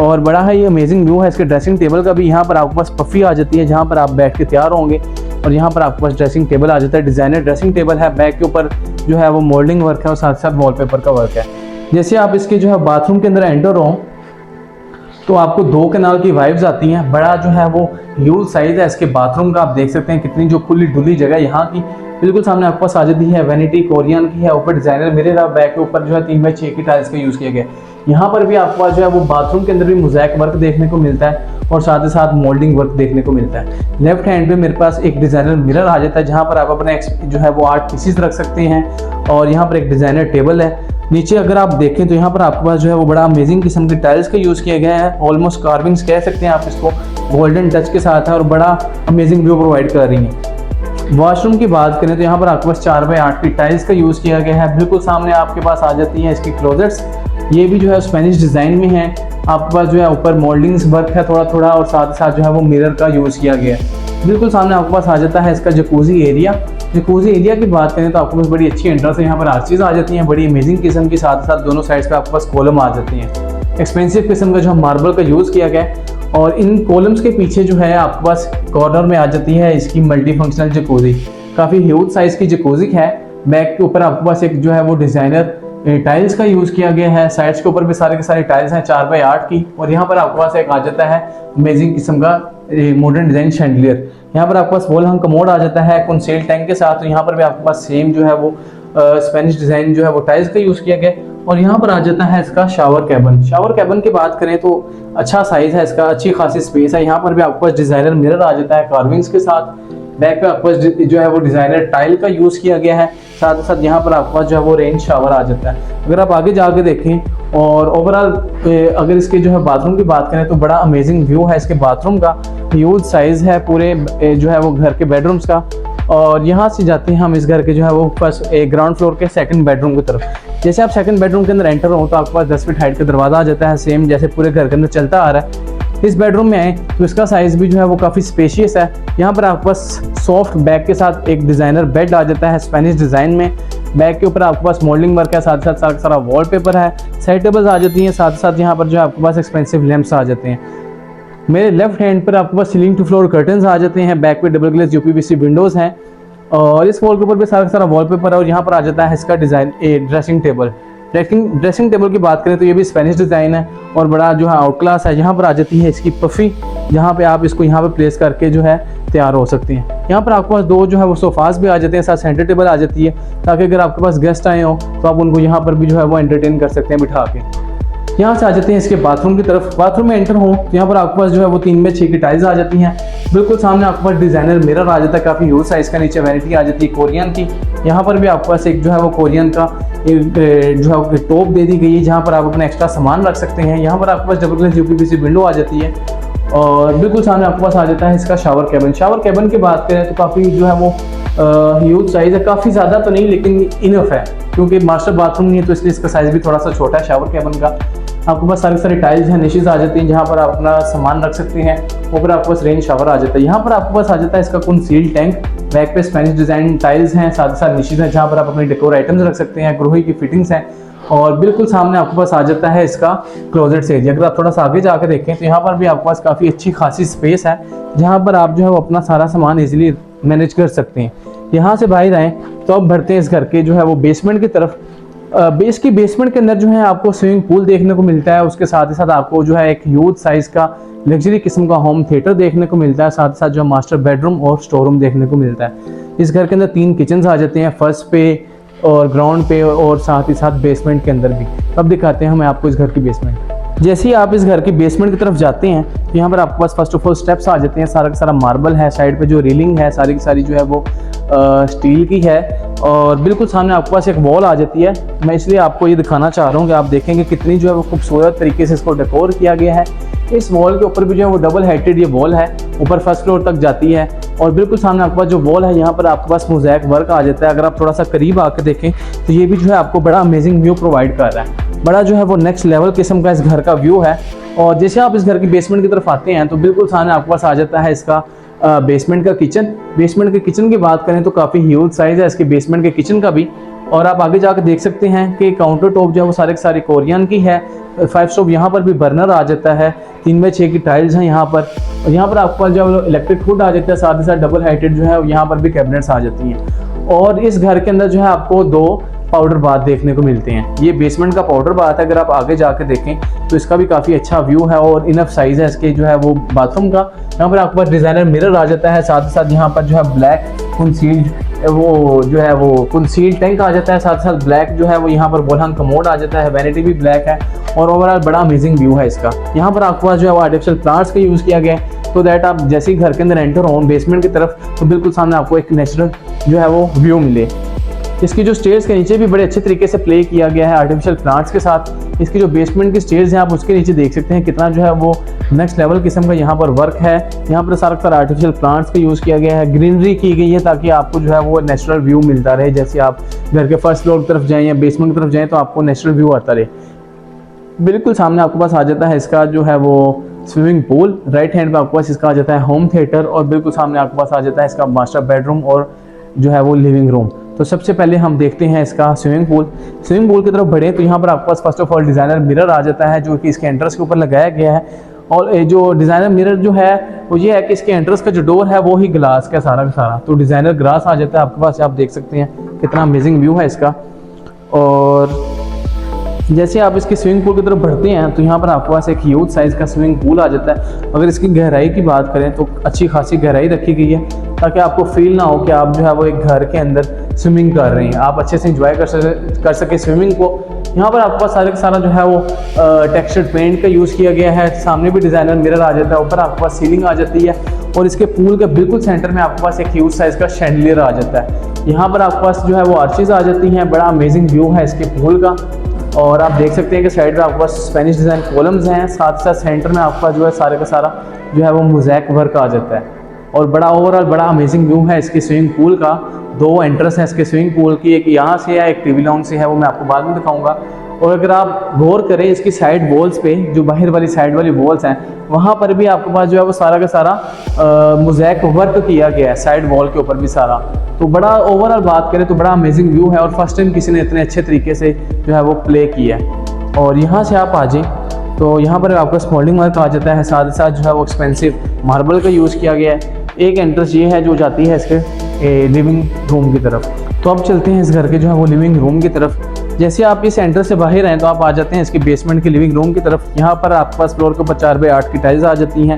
और बड़ा है ये अमेजिंग व्यू है इसके ड्रेसिंग टेबल का भी। यहाँ पर आपके पास पफ़ी आ जाती है जहाँ पर आप बैठ के तैयार होंगे। और यहाँ पर आपके पास ड्रेसिंग टेबल आ जाता है, डिज़ाइनर ड्रेसिंग टेबल है। बैक के ऊपर जो है वो मोल्डिंग वर्क है और साथ साथ वॉलपेपर का वर्क है। जैसे आप इसके जो है बाथरूम के अंदर एंटर हो तो आपको 2 कनाल की वाइब्स आती हैं। बड़ा जो है वो ह्यूज साइज़ है इसके बाथरूम का, आप देख सकते हैं कितनी जो खुली डुली जगह यहाँ की। बिल्कुल सामने आपके पास आ जाती है वैनिटी कोरियन की है, ऊपर डिज़ाइनर मिरर है, बैक के ऊपर जो है 3x6 की टाइल्स का यूज़ किया गया। यहाँ पर भी आपके पास जो है वो बाथरूम के अंदर भी मोज़ैक वर्क देखने को मिलता है और साथ ही साथ मोल्डिंग वर्क देखने को मिलता है। लेफ्ट हैंड पे मेरे पास एक डिज़ाइनर मिरर आ जाता है जहाँ पर आप अपने जो है वो आर्ट पीसीज रख सकते हैं। और यहाँ पर एक डिज़ाइनर टेबल है। नीचे अगर आप देखें तो यहाँ पर आपके पास जो है वो बड़ा अमेजिंग किस्म की टाइल्स का यूज़ किया गया है, ऑलमोस्ट कार्विंग्स कह सकते हैं आप इसको, गोल्डन टच के साथ है और बड़ा अमेजिंग व्यू प्रोवाइड कर रही हैं। वॉशरूम की बात करें तो यहाँ पर आपके पास 4x8 की टाइल्स का यूज़ किया गया है। बिल्कुल सामने आपके पास आ जाती हैं इसकी क्लोजेट्स, ये भी जो है स्पेनिश डिज़ाइन में है। आपके पास जो है ऊपर मोल्डिंग्स वर्क है थोड़ा थोड़ा और साथ साथ जो है वो मिरर का यूज़ किया गया है। बिल्कुल सामने आपके पास आ जाता है इसका जकूज़ी एरिया। जकूज़ी एरिया की बात करें तो आपके पास बड़ी अच्छी एंट्रेंस है, यहाँ पर आर्चेज आ जाती हैं बड़ी अमेजिंग किस्म की, साथ साथ दोनों साइड्स पे आपके पास कॉलम आ जाती हैं। एक्सपेंसिव किस्म का जो मार्बल का यूज़ किया गया है। और इन कॉलम्स के पीछे जो है आपके पास कॉर्नर में आ जाती है इसकी मल्टी फंक्शनल जकूज़ी, काफ़ी ह्यूज साइज़ की जकूज़ी है। बैक के ऊपर आपके पास एक जो है वो डिज़ाइनर टाइल्स का यूज़ किया गया है। साइड्स के ऊपर भी सारे के सारे टाइल्स हैं 4x8 की। और यहाँ पर आपके पास एक आ जाता है अमेजिंग किस्म का मॉडर्न डिज़ाइन शैंडलियर। यहाँ पर आपके पास वॉल हंग कमोड आ जाता है कंसेल टैंक के साथ। तो यहाँ पर भी आपके पास सेम जो है वो स्पेनिश डिज़ाइन जो है वो टाइल्स का यूज़ किया गया। और यहाँ पर आ जाता है इसका शावर कैबिन। शावर कैबिन की बात करें तो अच्छा साइज़ है इसका, अच्छी खासी स्पेस है। यहाँ पर भी आपके पास डिज़ाइनर मिरर आ जाता है कार्विंग्स के साथ। बैक पे आपके पास जो है वो डिज़ाइनर टाइल का यूज़ किया गया है, साथ ही साथ यहाँ पर आपके पास जो है वो रेन शावर आ जाता है। अगर आप आगे जाके देखें और ओवरऑल अगर इसके जो है बाथरूम की बात करें तो बड़ा अमेजिंग व्यू है इसके बाथरूम का, ह्यूज साइज़ है पूरे जो है वो घर के बेडरूम्स का। और यहाँ से जाते हैं हम इस घर के जो है वो फर्स्ट ग्राउंड फ्लोर के सेकंड बेडरूम की तरफ। जैसे आप सेकंड बेडरूम के अंदर एंटर हो तो आपके पास 10 फीट हाइट का दरवाज़ा आ जाता है, सेम जैसे पूरे घर के अंदर चलता आ रहा है। इस बेडरूम में आए तो इसका साइज़ भी जो है वो काफ़ी स्पेशियस है। यहाँ पर आपके पास सॉफ्ट बैग के साथ एक डिज़ाइनर बेड आ जाता है स्पेनिश डिज़ाइन में। बैग के ऊपर आपके पास मोल्डिंग वर्क है, साथ साथ सारा सारा वॉलपेपर है, साइड टेबल्स आ जाती हैं, साथ साथ यहाँ पर जो है आपके पास एक्सपेंसिव लैंप्स आ जाते हैं। मेरे लेफ्ट हैंड पर आपके पास सीलिंग टू फ्लोर कर्टन्स आ जाते हैं। बैक पे डबल ग्लेज यूपीवीसी विंडोज़ हैं और इस वॉल के ऊपर भी सारा सारा वॉलपेपर है। और यहाँ पर आ जाता है इसका design dressing table. Dressing table की बात करें तो ये भी स्पेनिश डिज़ाइन है और बड़ा जो है आउट क्लास है। यहाँ पर आ जाती है इसकी पफ़ी, जहाँ पे आप इसको यहाँ पे प्लेस करके जो है तैयार हो सकते हैं। यहाँ पर आपके पास 2 जो है वो सोफ़ाज़ भी आ जाते हैं, साथ सेंटर टेबल आ जाती है, ताकि अगर आपके पास गेस्ट आए हो तो आप उनको यहाँ पर भी जो है वो एंटरटेन कर सकते हैं बिठा के। यहाँ से आ जाते हैं इसके बाथरूम की तरफ। बाथरूम में एंटर हो तो यहाँ पर आपके पास जो है वो 3x6 की टाइल्स आ जाती हैं। बिल्कुल सामने आपके पास डिज़ाइनर मिरर आ जाता है, काफ़ी ह्यूज साइज़ का, नीचे वैनिटी आ जाती है कोरियन की। यहाँ पर भी आपके पास एक जो है वो कोरियन का जो है टॉप दे दी गई है जहाँ पर आप अपना एक्स्ट्रा सामान रख सकते हैं। यहाँ पर आपके पास डबल ग्लास यूपीवीसी विंडो आ जाती है और बिल्कुल सामने आपके पास आ जाता है इसका शावर कैबिन। शावर कैबिन की बात करें तो काफ़ी जो है वो ह्यूज साइज़ है, काफ़ी ज़्यादा तो नहीं लेकिन इनफ है, क्योंकि मास्टर बाथरूम नहीं है तो इसलिए इसका साइज़ भी थोड़ा सा छोटा है शावर कैबिन का। आपके पास सारी टाइल्स हैं, निशेज़ आ जाती हैं जहाँ पर आप अपना सामान रख सकते हैं। ऊपर आपके पास रेन शावर आ जाता है। यहाँ पर आपके पास आ जाता है इसका कंसील्ड टैंक, बैक पे स्पेनिश डिज़ाइन टाइल्स हैं, साथ ही साथ निशेज़ हैं जहाँ पर आप अपने डेकोर आइटम्स रख सकते हैं, ग्रोही की फिटिंग्स हैं। और बिल्कुल सामने आपके पास आ जाता है इसका क्लोजेट एरिया। अगर आप थोड़ा सा आगे जाकर देखें तो यहाँ पर भी आपके पास काफ़ी अच्छी खासी स्पेस है जहाँ पर आप जो है वो अपना सारा सामान इजीली मैनेज कर सकते हैं। यहाँ से बाहर आएँ तो अब बढ़ते हैं इस घर के जो है वो बेसमेंट की तरफ। बेसमेंट के अंदर जो है आपको स्विमिंग पूल देखने को मिलता है, उसके साथ ही साथ आपको जो है एक ह्यूज साइज़ का लग्जरी किस्म का होम थिएटर देखने को मिलता है, साथ ही साथ जो मास्टर बेडरूम और स्टोर रूम देखने को मिलता है। इस घर के अंदर 3 किचन आ जाते हैं, फर्स्ट पे और ग्राउंड पे और साथ ही साथ बेसमेंट के अंदर भी। अब दिखाते हैं हमें आपको इस घर की बेसमेंट। जैसे ही आप इस घर की बेसमेंट की तरफ जाते हैं तो यहाँ पर आपके पास फर्स्ट ऑफ ऑल स्टेप्स आ जाते हैं। सारा का सारा मार्बल है, साइड पे जो रेलिंग है सारी की सारी जो है वो स्टील की है और बिल्कुल सामने आपके पास एक वॉल आ जाती है। मैं इसलिए आपको ये दिखाना चाह रहा हूँ कि आप देखेंगे कितनी जो है वो खूबसूरत तरीके से इसको डेकोर किया गया है। इस वॉल के ऊपर भी जो है वो डबल हाइटेड ये वॉल है, ऊपर फर्स्ट फ्लोर तक जाती है और बिल्कुल सामने आपके पास जो वॉल है यहाँ पर आपके पास मोज़ैक वर्क आ जाता है। अगर आप थोड़ा सा करीब आकर देखें तो ये भी जो है आपको बड़ा अमेजिंग व्यू प्रोवाइड कर रहा है। बड़ा जो है वो नेक्स्ट लेवल किस्म का इस घर का व्यू है। और जैसे आप इस घर की बेसमेंट की तरफ आते हैं तो बिल्कुल सामने आपके पास आ जाता है इसका बेसमेंट का किचन। बेसमेंट के किचन की बात करें तो काफ़ी ह्यूज साइज़ है इसके बेसमेंट के किचन का भी। और आप आगे जाकर देख सकते हैं कि काउंटर टॉप जो है वो सारे के सारे कोरियन की है। 5 स्टोव यहाँ पर भी बर्नर आ जाता है, 3x6 की टाइल्स हैं यहाँ पर। और यहाँ पर आपके पास जो है इलेक्ट्रिक हुड आ जाता है, साथ ही साथ डबल हाइटेड जो है यहाँ पर भी कैबिनेट्स आ जाती हैं। और इस घर के अंदर जो है आपको 2 पाउडर बाथ देखने को मिलते हैं। ये बेसमेंट का पाउडर बाथ है। अगर आप आगे जाकर देखें तो इसका भी काफ़ी अच्छा व्यू है और इनफ साइज़ है इसके जो है वो बाथरूम का। यहाँ पर आपके पास डिज़ाइनर मिरर आ जाता है, साथ ही साथ यहाँ पर जो है ब्लैक कंसील्ड वो जो है वो कंसील्ड टैंक आ जाता है, साथ साथ ब्लैक जो है वो यहाँ पर वॉलहंग कमोड आ जाता है, वैनिटी भी ब्लैक है और ओवरऑल बड़ा अमेजिंग व्यू है इसका। यहाँ पर आपके पास जो है वो आर्टिफिशियल प्लांट्स का यूज़ किया गया है तो दैट आप जैसे ही घर के अंदर एंटर हो बेसमेंट की तरफ तो बिल्कुल सामने आपको एक नेचुरल जो है वो व्यू मिले। इसकी जो स्टेयर्स के नीचे भी बड़े अच्छे तरीके से प्ले किया गया है आर्टिफिशियल प्लांट्स के साथ। इसकी जो बेसमेंट की स्टेयर्स हैं आप उसके नीचे देख सकते हैं कितना जो है वो नेक्स्ट लेवल किस्म का यहाँ पर वर्क है। यहाँ पर सारा आर्टिफिशियल प्लांट्स का यूज़ किया गया है, ग्रीनरी की गई है ताकि आपको जो है वो नेचुरल व्यू मिलता रहे। जैसे आप घर के फर्स्ट फ्लोर की तरफ जाएँ या बेसमेंट की तरफ जाएँ तो आपको नेचुरल व्यू आता रहे। बिल्कुल सामने आपके पास आ जाता है इसका जो है वो स्विमिंग पूल, राइट हैंड पे आपके पास इसका आ जाता है होम थिएटर और बिल्कुल सामने आपके पास आ जाता है इसका मास्टर बेडरूम और जो है वो लिविंग रूम। तो सबसे पहले हम देखते हैं इसका स्विमिंग पूल। स्विमिंग पूल की तरफ बढ़े तो यहाँ पर आपके पास first of all designer mirror आ जाता है जो कि इसके एंट्रेंस के ऊपर लगाया गया है। और जो डिज़ाइनर मिरर जो है वो ये है कि इसके एंट्रेंस का जो डोर है वो ही ग्लास का सारा का सारा, तो डिज़ाइनर ग्लास आ जाता है आपके पास। आप देख सकते हैं कितना अमेजिंग व्यू है इसका। और जैसे आप इसके स्विमिंग पूल की तरफ बढ़ते हैं तो यहाँ पर आपके पास एक ह्यूज साइज़ का स्विमिंग पूल आ जाता है। अगर इसकी गहराई की बात करें तो अच्छी खासी गहराई रखी गई है ताकि आपको फील ना हो कि आप जो है वो एक घर के अंदर स्विमिंग कर रहे हैं, आप अच्छे से इंजॉय कर सके स्विमिंग को। यहाँ पर आपके पास सारे का सारा जो है वो टेक्सचर्ड पेंट का यूज़ किया गया है। सामने भी डिज़ाइनर मिरर आ जाता है, ऊपर आपके पास सीलिंग आ जाती है और इसके पूल के बिल्कुल सेंटर में आपके पास एक ह्यूज साइज़ का शैंडलियर आ जाता है। यहाँ पर आपके पास जो है वो आर्चेज आ जाती हैं, बड़ा अमेजिंग व्यू है इसके पूल का। और आप देख सकते हैं कि साइड में आपके पास स्पेनिश डिज़ाइन कॉलम्स हैं, साथ साथ सेंटर में आपका जो है सारे का सारा जो है वो मोज़ैक वर्क आ जाता है। और बड़ा ओवरऑल बड़ा अमेजिंग व्यू है इसके स्विमिंग पूल का। 2 एंट्रेंस हैं इसके स्विमिंग पूल की, एक यहाँ से है एक टीवी लॉन्ज से है, वो मैं आपको बाद में दिखाऊंगा। और अगर आप गौर करें इसकी साइड वॉल्स पे, जो बाहर वाली साइड वाली वॉल्स हैं वहाँ पर भी आपके पास जो है वो सारा का सारा मोज़ैक वर्क किया गया है, साइड वॉल के ऊपर भी सारा। तो बड़ा ओवरऑल बात करें तो बड़ा अमेजिंग व्यू है और फर्स्ट टाइम किसी ने इतने अच्छे तरीके से जो है वो प्ले किया है। और यहाँ से आप आ जाएँ तो यहाँ पर आपका स्मोल्डिंग वर्क आ जाता है, साथ ही साथ जो है वो एक्सपेंसिव मार्बल का यूज़ किया गया है। एक एंट्रेंस ये है जो जाती है इसके लिविंग रूम की तरफ। तो अब चलते हैं इस घर के जो है वो लिविंग रूम की तरफ। जैसे आप इस एंट्रेंस से बाहर आए तो आप आ जाते हैं इसके बेसमेंट के लिविंग रूम की तरफ। यहाँ पर आपके पास फ्लोर के ऊपर 4x8 की टाइल्स आ जाती हैं,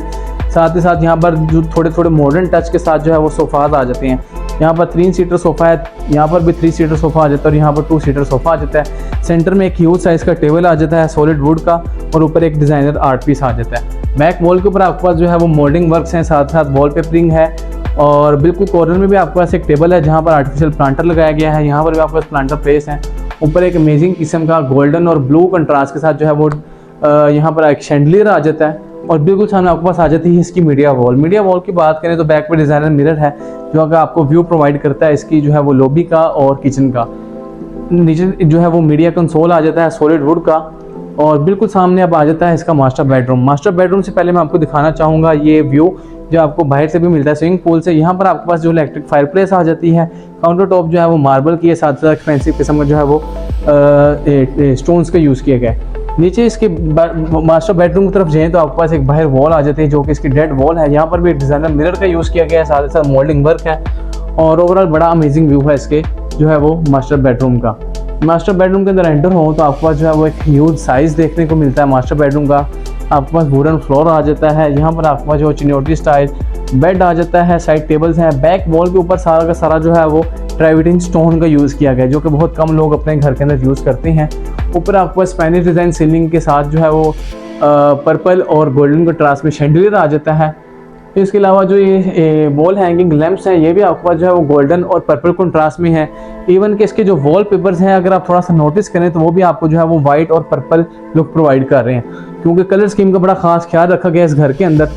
साथ ही साथ यहाँ पर जो थोड़े थोड़े मॉडर्न टच के साथ जो है वो सोफ़ाज आ जाते हैं। यहाँ पर 3 सीटर सोफ़ा है, यहाँ पर भी 3 सीटर सोफ़ा आ जाता है और यहाँ पर 2 सीटर सोफ़ा आ जाता है। सेंटर में एक ह्यूज साइज़ का टेबल आ जाता है सॉलिड वुड का और ऊपर एक डिज़ाइनर आर्ट पीस आ जाता है। बैक वॉल के ऊपर आपके पास जो है वो मोल्डिंग वर्क्स हैं, साथ साथ वॉल पेपरिंग है। और बिल्कुल कॉर्नर में भी आपके पास एक टेबल है जहाँ पर आर्टिफिशियल प्लांटर लगाया गया है, यहाँ पर भी आपके पास प्लांटर प्लेस हैं। ऊपर एक अमेजिंग किस्म का गोल्डन और ब्लू कंट्रास्ट के साथ जो है वो यहाँ पर एक शैंडलियर आ जाता है। और बिल्कुल सामने आपके पास आ जाती है इसकी मीडिया वॉल। मीडिया वॉल की बात करें तो बैक पे डिज़ाइनर मिरर है जो अगर आपको व्यू प्रोवाइड करता है इसकी जो है वो लॉबी का और किचन का। नीचे जो है वो मीडिया कंसोल आ जाता है सॉलिड वुड का। और बिल्कुल सामने अब आ जाता है इसका मास्टर बेडरूम। मास्टर बेडरूम से पहले मैं आपको दिखाना चाहूँगा ये व्यू जो आपको बाहर से भी मिलता है स्विमिंग पूल से। यहाँ पर आपके पास जो इलेक्ट्रिक फायरप्लेस आ जाती है, काउंटर टॉप जो है वो मार्बल की है, साथ साथ एक्सपेंसिव किस्म का जो है वो स्टोन्स का यूज़ किया गया है। नीचे इसके मास्टर बेडरूम की तरफ जाएँ तो आपके पास एक बाहर वॉल आ जाती है जो कि इसकी डेड वॉल है। यहाँ पर भी डिज़ाइनर मिरर का यूज़ किया गया है, साथ ही साथ मोल्डिंग वर्क है। और ओवरऑल बड़ा अमेजिंग व्यू है इसके जो है वो मास्टर बेडरूम का। मास्टर बेडरूम के अंदर एंटर हो तो आपके पास जो है वो एक ह्यूज साइज़ देखने को मिलता है मास्टर बेडरूम का। आपके पास वुडन फ्लोर आ जाता है। यहाँ पर आपके पास जो चिनोटी स्टाइल बेड आ जाता है, साइड टेबल्स हैं। बैक वॉल के ऊपर सारा का सारा जो है वो ट्रेविटिंग स्टोन का यूज़ किया गया है जो कि बहुत कम लोग अपने घर के अंदर यूज़ करते हैं। ऊपर आपके पास स्पेनिश डिज़ाइन सीलिंग के साथ जो है वो पर्पल और गोल्डन कंट्रास्ट में शैंडलियर आ जाता है। इसके अलावा जो ये वॉल हैंगिंग लैंप्स हैं ये भी आपके पास जो है वो गोल्डन और पर्पल कंट्रास्ट में है। इवन कि इसके जो वॉल पेपर्स हैं अगर आप थोड़ा सा नोटिस करें तो वो भी आपको जो है वो वाइट और पर्पल लुक प्रोवाइड कर रहे हैं, क्योंकि कलर स्कीम का बड़ा खास ख्याल रखा गया इस घर के अंदर।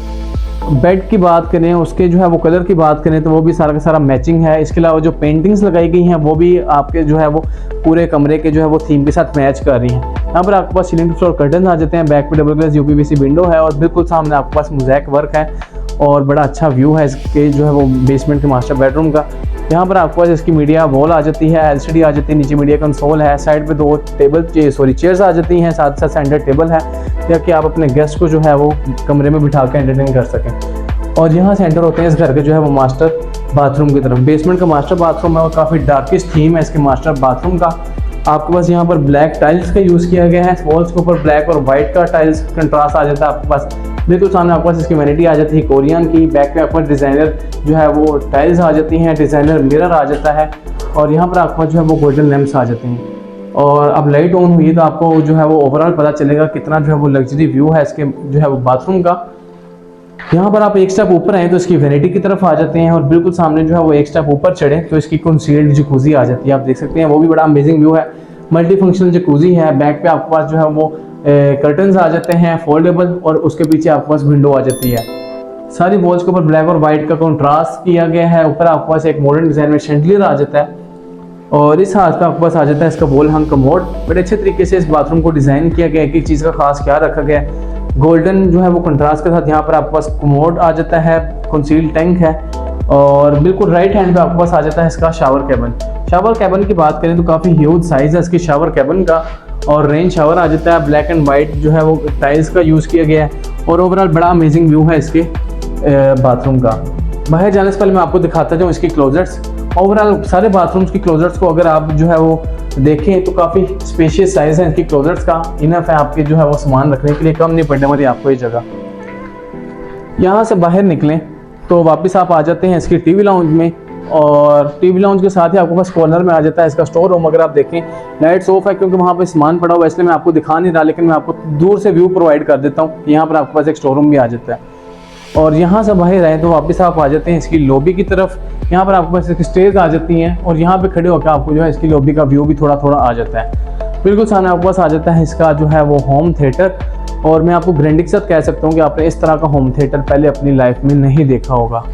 बेड की बात करें, उसके जो है वो कलर की बात करें तो वो भी सारा का सारा मैचिंग है। इसके अलावा जो पेंटिंग्स लगाई गई हैं वो भी आपके जो है वो पूरे कमरे के जो है वो थीम के साथ मैच कर रही हैं। यहाँ पर आपके पास सीलिंग फ्लोर कर्टन आ जाते हैं। बैक पे डबल ग्लास यूपीवीसी विंडो है और बिल्कुल सामने आपके पास मोज़ेक वर्क है और बड़ा अच्छा व्यू है इसके जो है वो बेसमेंट के मास्टर बेडरूम का। यहाँ पर आपके पास इसकी मीडिया वॉल आ जाती है, एलसीडी आ जाती है, नीचे मीडिया कंसोल है, साइड पे दो चेयर्स आ जाती हैं, साथ साथ सेंटर टेबल है ताकि आप अपने गेस्ट को जो है वो कमरे में बिठा के एंटरटेन कर सकें। और यहाँ से एंटर होते हैं इस घर के जो है वो मास्टर बाथरूम की तरफ। बेसमेंट का मास्टर बाथरूम है और काफ़ी डार्केस्ट थीम है इसके मास्टर बाथरूम का। आपके पास यहाँ पर ब्लैक टाइल्स का यूज़ किया गया है। वॉल्स के ऊपर ब्लैक और वाइट का टाइल्स कंट्रास्ट आ जाता है आपके पास। बिल्कुल सामने आपके पास इसकी वैनिटी आ जाती है कोरियन की। बैक में आपके पास डिज़ाइनर जो है वो टाइल्स आ जाती हैं, डिज़ाइनर मिरर आ जाता है और यहाँ पर आपके पास जो है वो गोल्डन लैंप्स आ जाते हैं। और अब लाइट ऑन हुई तो आपको जो है वो ओवरऑल पता चलेगा कितना जो है वो लग्जरी व्यू है इसके जो है वो बाथरूम का। यहाँ पर आप एक स्टेप ऊपर आए तो इसकी वैनिटी की तरफ आ जाते हैं और बिल्कुल सामने जो है वो एक स्टेप ऊपर चढ़े तो इसकी कंसील्ड जकूज़ी आ जाती है। आप देख सकते हैं वो भी बड़ा अमेजिंग व्यू है। मल्टी फंक्शनल जकूज़ी है। बैक पे आपके पास जो है वो कर्टन्स आ जाते हैं फोल्डेबल और उसके पीछे आपके पास विंडो आ जाती है। सारी वॉल्स के ऊपर ब्लैक और वाइट का कंट्रास्ट किया गया है। ऊपर आपके पास एक मॉडर्न डिज़ाइन में शैंडलियर आ जाता है और इस हाथ का आपके पास आ जाता है इसका वॉल हंग कमोड। बड़े अच्छे तरीके से इस बाथरूम को डिज़ाइन किया गया है। एक चीज़ का खास ख्याल रखा गया है, गोल्डन जो है वो कंट्रास्ट के साथ यहाँ पर आपके पास कमोड आ जाता है, कंसील्ड टैंक है और बिल्कुल राइट हैंड पे आपके पास आ जाता है इसका शावर कैबिन। शावर कैबिन की बात करें तो काफ़ी ह्यूज साइज़ है इसकी शावर कैबिन का और रेन शावर आ जाता है। ब्लैक एंड वाइट जो है वो टाइल्स का यूज़ किया गया है और ओवरऑल बड़ा अमेजिंग व्यू है इसके बाथरूम का। बाहर जाने से पहले मैं आपको दिखाता जाऊँ इसकी क्लोजेट्स। ओवरऑल सारे बाथरूम्स की क्लोजेट्स को अगर आप जो है वो देखें तो काफ़ी स्पेशियस साइज़ है इनकी क्लोजेट्स का। इनफ है आपके जो है वो सामान रखने के लिए, कम नहीं पड़ने वाली आपको ये जगह। यहाँ से बाहर निकलें तो वापस आप आ जाते हैं इसकी टीवी लाउंज में और टीवी लाउंज के साथ ही आपके पास कॉर्नर में आ जाता है इसका स्टोर रूम। अगर आप देखें लाइट्स ऑफ है क्योंकि वहाँ पे सामान पड़ा हुआ है इसलिए मैं आपको दिखा नहीं रहा, लेकिन मैं आपको दूर से व्यू प्रोवाइड कर देता हूँ। यहाँ पर आपके पास एक स्टोर रूम भी आ जाता है और यहाँ से बाहर आए तो वापस आप आ जाते हैं इसकी लॉबी की तरफ। यहाँ पर आपके पास एक स्टेज आ जाती हैं और यहाँ पे खड़े होकर आपको जो है इसकी लॉबी का व्यू भी थोड़ा थोड़ा आ जाता है। बिल्कुल सामने आपके पास आ जाता है इसका जो है वो होम थिएटर और मैं आपको गारंटी के साथ कह सकता हूँ कि आपने इस तरह का होम थिएटर पहले अपनी लाइफ में नहीं देखा होगा।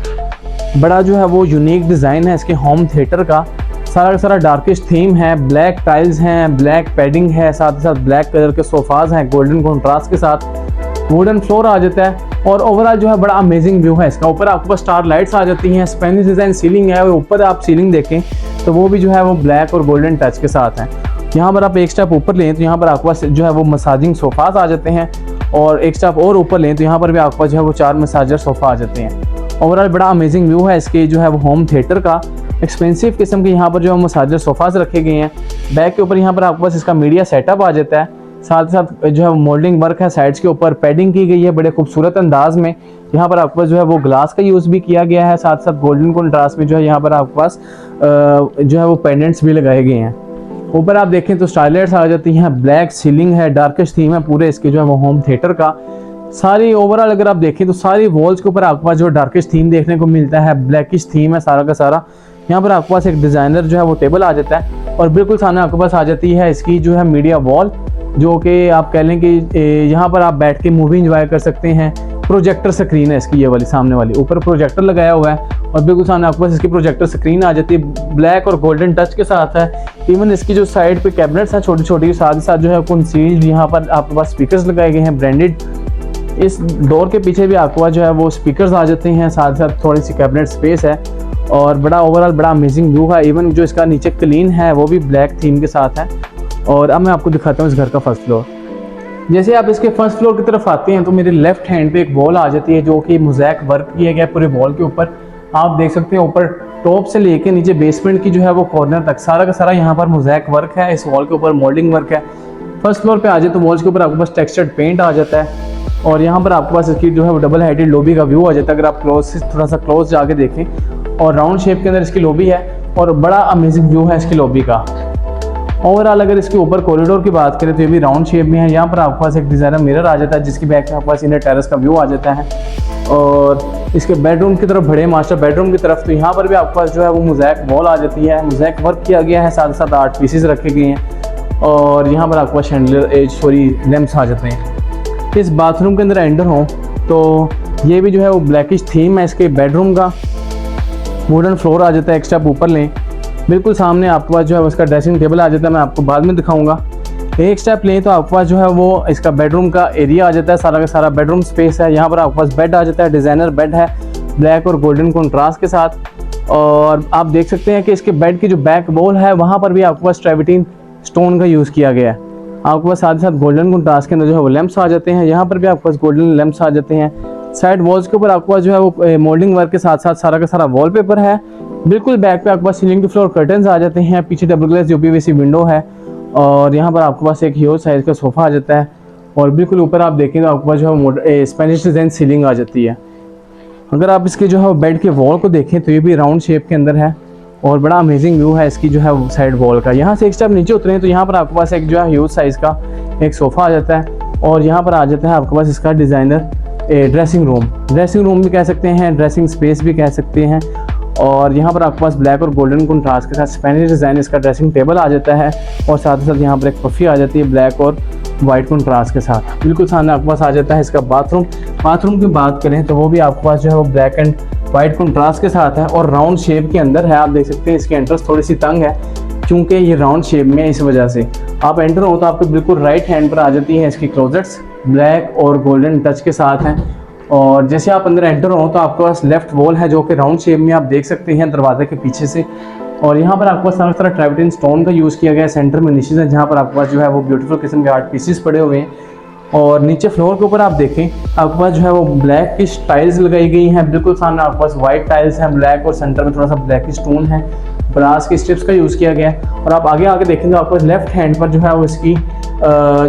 बड़ा जो है वो यूनिक डिज़ाइन है इसके होम थिएटर का। सारा का सारा डार्केस्ट थीम है, ब्लैक टाइल्स हैं, ब्लैक पैडिंग है, साथ ही साथ ब्लैक कलर के सोफाज हैं गोल्डन कॉन्ट्रास्ट के साथ, वुडन फ्लोर आ जाता है और ओवरऑल जो है बड़ा अमेजिंग व्यू है इसका। ऊपर आपके पास स्टार लाइट्स आ जाती हैं, स्पेनिश डिज़ाइन सीलिंग है और ऊपर आप सीलिंग देखें तो वो भी जो है वो ब्लैक और गोल्डन टच के साथ है। यहाँ पर आप एक स्टेप ऊपर लें तो यहाँ पर आपके पास जो है वो मसाजिंग सोफाज आ जाते हैं और एक स्टेप और ऊपर लें तो यहाँ पर भी आपके पास जो है वो 4 मसाजर सोफ़ा आ जाते हैं। ओवरऑल बड़ा अमेजिंग व्यू है इसके जो है वो होम थिएटर का। एक्सपेंसिव किस्म के यहाँ पर जो है मसाजर सोफ़ाज रखे गए हैं। बैक के ऊपर यहाँ पर आपके पास इसका मीडिया सेटअप आ जाता है, साथ ही साथ जो है मोल्डिंग वर्क है, साइड्स के ऊपर पैडिंग की गई है बड़े खूबसूरत अंदाज में। यहाँ पर आपके पास जो है वो ग्लास का यूज़ भी किया गया है, साथ साथ गोल्डन कंट्रास्ट में जो है यहाँ पर आपके पास जो है वो पेंडेंट्स भी लगाए गए हैं। ऊपर आप देखें तो स्टारलाइट्स आ जाती हैं, ब्लैक सीलिंग है, डार्केस्ट थीम है पूरे इसके जो है वो होम थिएटर का। सारी ओवरऑल अगर आप देखें तो सारी वॉल्स के ऊपर आपके पास जो डार्केस्ट थीम देखने को मिलता है, ब्लैकिश थीम है सारा का सारा। यहाँ पर आपके पास एक डिज़ाइनर जो है वो टेबल आ जाता है और बिल्कुल सामने आपके पास आ जाती है इसकी जो है मीडिया वॉल, जो कि आप कह लें कि यहाँ पर आप बैठ के मूवी इंजॉय कर सकते हैं। प्रोजेक्टर स्क्रीन है इसकी, ये वाली सामने वाली, ऊपर प्रोजेक्टर लगाया हुआ है और बिल्कुल सामने आपके पास इसकी प्रोजेक्टर स्क्रीन आ जाती है, ब्लैक और गोल्डन टच के साथ है। इवन इसकी जो साइड पे कैबिनेट्स हैं छोटी छोटी, साथ ही साथ जो है कंसील्ड यहाँ पर आपके पास स्पीकर्स लगाए गए हैं ब्रांडेड। इस डोर के पीछे भी आपके पास जो है वो स्पीकर्स आ जाते हैं, साथ ही साथ थोड़ी सी कैबिनेट स्पेस है और बड़ा ओवरऑल बड़ा अमेजिंग व्यू है। इवन जो इसका नीचे क्लीन है वो भी ब्लैक थीम के साथ है। और अब मैं आपको दिखाता हूँ इस घर का फर्स्ट फ्लोर। जैसे आप इसके फर्स्ट फ्लोर की तरफ आते हैं तो मेरे लेफ्ट हैंड पे एक वॉल आ जाती है जो कि मोज़ैक वर्क किया गया है पूरे वॉल के ऊपर। आप देख सकते हैं ऊपर टॉप से लेके नीचे बेसमेंट की जो है वो कॉर्नर तक सारा का सारा यहाँ पर मोज़ैक वर्क है। इस वॉल के ऊपर मोल्डिंग वर्क है। फर्स्ट फ्लोर पे आ जाए तो वॉल्स के ऊपर आपके पास टेक्सचर्ड पेंट आ जाता है और यहाँ पर आपके पास इसकी जो है वो डबल हाइटेड लॉबी का व्यू आ जाता है। अगर आप क्लोज से थोड़ा सा क्लोज जाके देखें और राउंड शेप के अंदर इसकी लॉबी है और बड़ा अमेजिंग व्यू है इसकी लॉबी का। ओवरऑल अगर इसके ऊपर कॉरिडोर की बात करें तो ये भी राउंड शेप में है। यहाँ पर आपके पास एक डिज़ाइनर मिरर आ जाता है जिसकी बैक में आपके पास इनर टेरेस का व्यू आ जाता है। और इसके बेडरूम की तरफ, बड़े मास्टर बेडरूम की तरफ, तो यहाँ पर भी आपके पास जो है वो मोज़ैक वॉल आ जाती है। मोज़ैक वर्क किया गया है, साथ साथ 8 पीसेस रखे गए हैं और यहाँ पर आपके पास शैंडलियर लैंप्स आ जाते हैं। इस बाथरूम के अंदर एंटर हो तो ये भी जो है वो ब्लैकिश थीम है इसके बेडरूम का। वुडन फ्लोर आ जाता है, एक स्टेप ऊपर लें बिल्कुल सामने आपके पास जो है उसका ड्रेसिंग टेबल आ जाता है, मैं आपको बाद में दिखाऊंगा। एक स्टेप लें तो आपके पास जो है वो इसका बेडरूम का एरिया आ जाता है, सारा का सारा बेडरूम स्पेस है। यहाँ पर आपके पास बेड आ जाता है, डिज़ाइनर बेड है ब्लैक और गोल्डन कंट्रास्ट के साथ। और आप देख सकते हैं कि इसके बेड की जो बैक वॉल है वहाँ पर भी आपके पास ट्रेविटीन स्टोन का यूज़ किया गया है। आपके पास साथ ही साथ गोल्डन कंट्रास्ट के अंदर जो है वो लैंप्स आ जाते हैं। यहाँ पर भी आपके पास गोल्डन लैंप्स आ जाते हैं। साइड वॉल्स के ऊपर आपके पास जो है वो मोल्डिंग वर्क के साथ साथ सारा का सारा वॉलपेपर है। बिल्कुल बैक पे आपके पास सीलिंग टू फ्लोर कर्टन्स आ जाते हैं। पीछे डबल ग्लास यूपीवीसी विंडो है और यहाँ पर आपके पास एक ह्यूज साइज का सोफ़ा आ जाता है। और बिल्कुल ऊपर आप देखें तो आपके पास जो है स्पेनिश डिज़ाइन सीलिंग आ जाती है। अगर आप इसके जो है बेड के वॉल को देखें तो ये भी राउंड शेप के अंदर है और बड़ा अमेजिंग व्यू है इसकी जो है साइड वॉल का। यहाँ से एक स्टेप नीचे उतरे तो यहाँ पर आपके पास एक जो है ह्यूज साइज़ का एक सोफ़ा आ जाता है और यहाँ पर आ जाता है आपके पास इसका डिज़ाइनर ड्रेसिंग रूम भी कह सकते हैं, ड्रेसिंग स्पेस भी कह सकते हैं। और यहाँ पर आपके पास ब्लैक और गोल्डन कंट्रास्ट के साथ स्पेनिश डिज़ाइन इसका ड्रेसिंग टेबल आ जाता है और साथ ही साथ यहाँ पर एक पफ़ी आ जाती है ब्लैक और वाइट कंट्रास्ट के साथ। बिल्कुल सामने आपके पास आ जाता है इसका बाथरूम की बात करें तो वो भी आपके पास जो है वो ब्लैक एंड वाइट कंट्रास्ट के साथ है और राउंड शेप के अंदर है। आप देख सकते हैं इसकी एंट्रेंस थोड़ी सी तंग है क्योंकि ये राउंड शेप में है, इस वजह से आप एंटर हो तो आपको बिल्कुल राइट हैंड पर आ जाती है इसकी क्लोजेट्स, ब्लैक और गोल्डन टच के साथ हैं। और जैसे आप अंदर एंटर हो तो आपके पास लेफ्ट वॉल है जो कि राउंड शेप में आप देख सकते हैं दरवाजे के पीछे से। और यहाँ पर आपके पास सारा तरह ट्रेविटीन स्टोन का यूज़ किया गया है। सेंटर में निशेज है जहाँ पर आपके पास जो है वो ब्यूटीफुल किस्म के 8 पीसेस पड़े हुए हैं। और नीचे फ्लोर के ऊपर आप देखें आपके पास जो है वो ब्लैक की टाइल्स लगाई गई हैं। बिल्कुल सामने आपके पास वाइट टाइल्स हैं ब्लैक और सेंटर में थोड़ा सा ब्लैक स्टोन है, ब्रास की स्ट्रिप्स का यूज़ किया गया है। और आप आगे देखेंगे तो आपके पास लेफ्ट हैंड पर जो है वो इसकी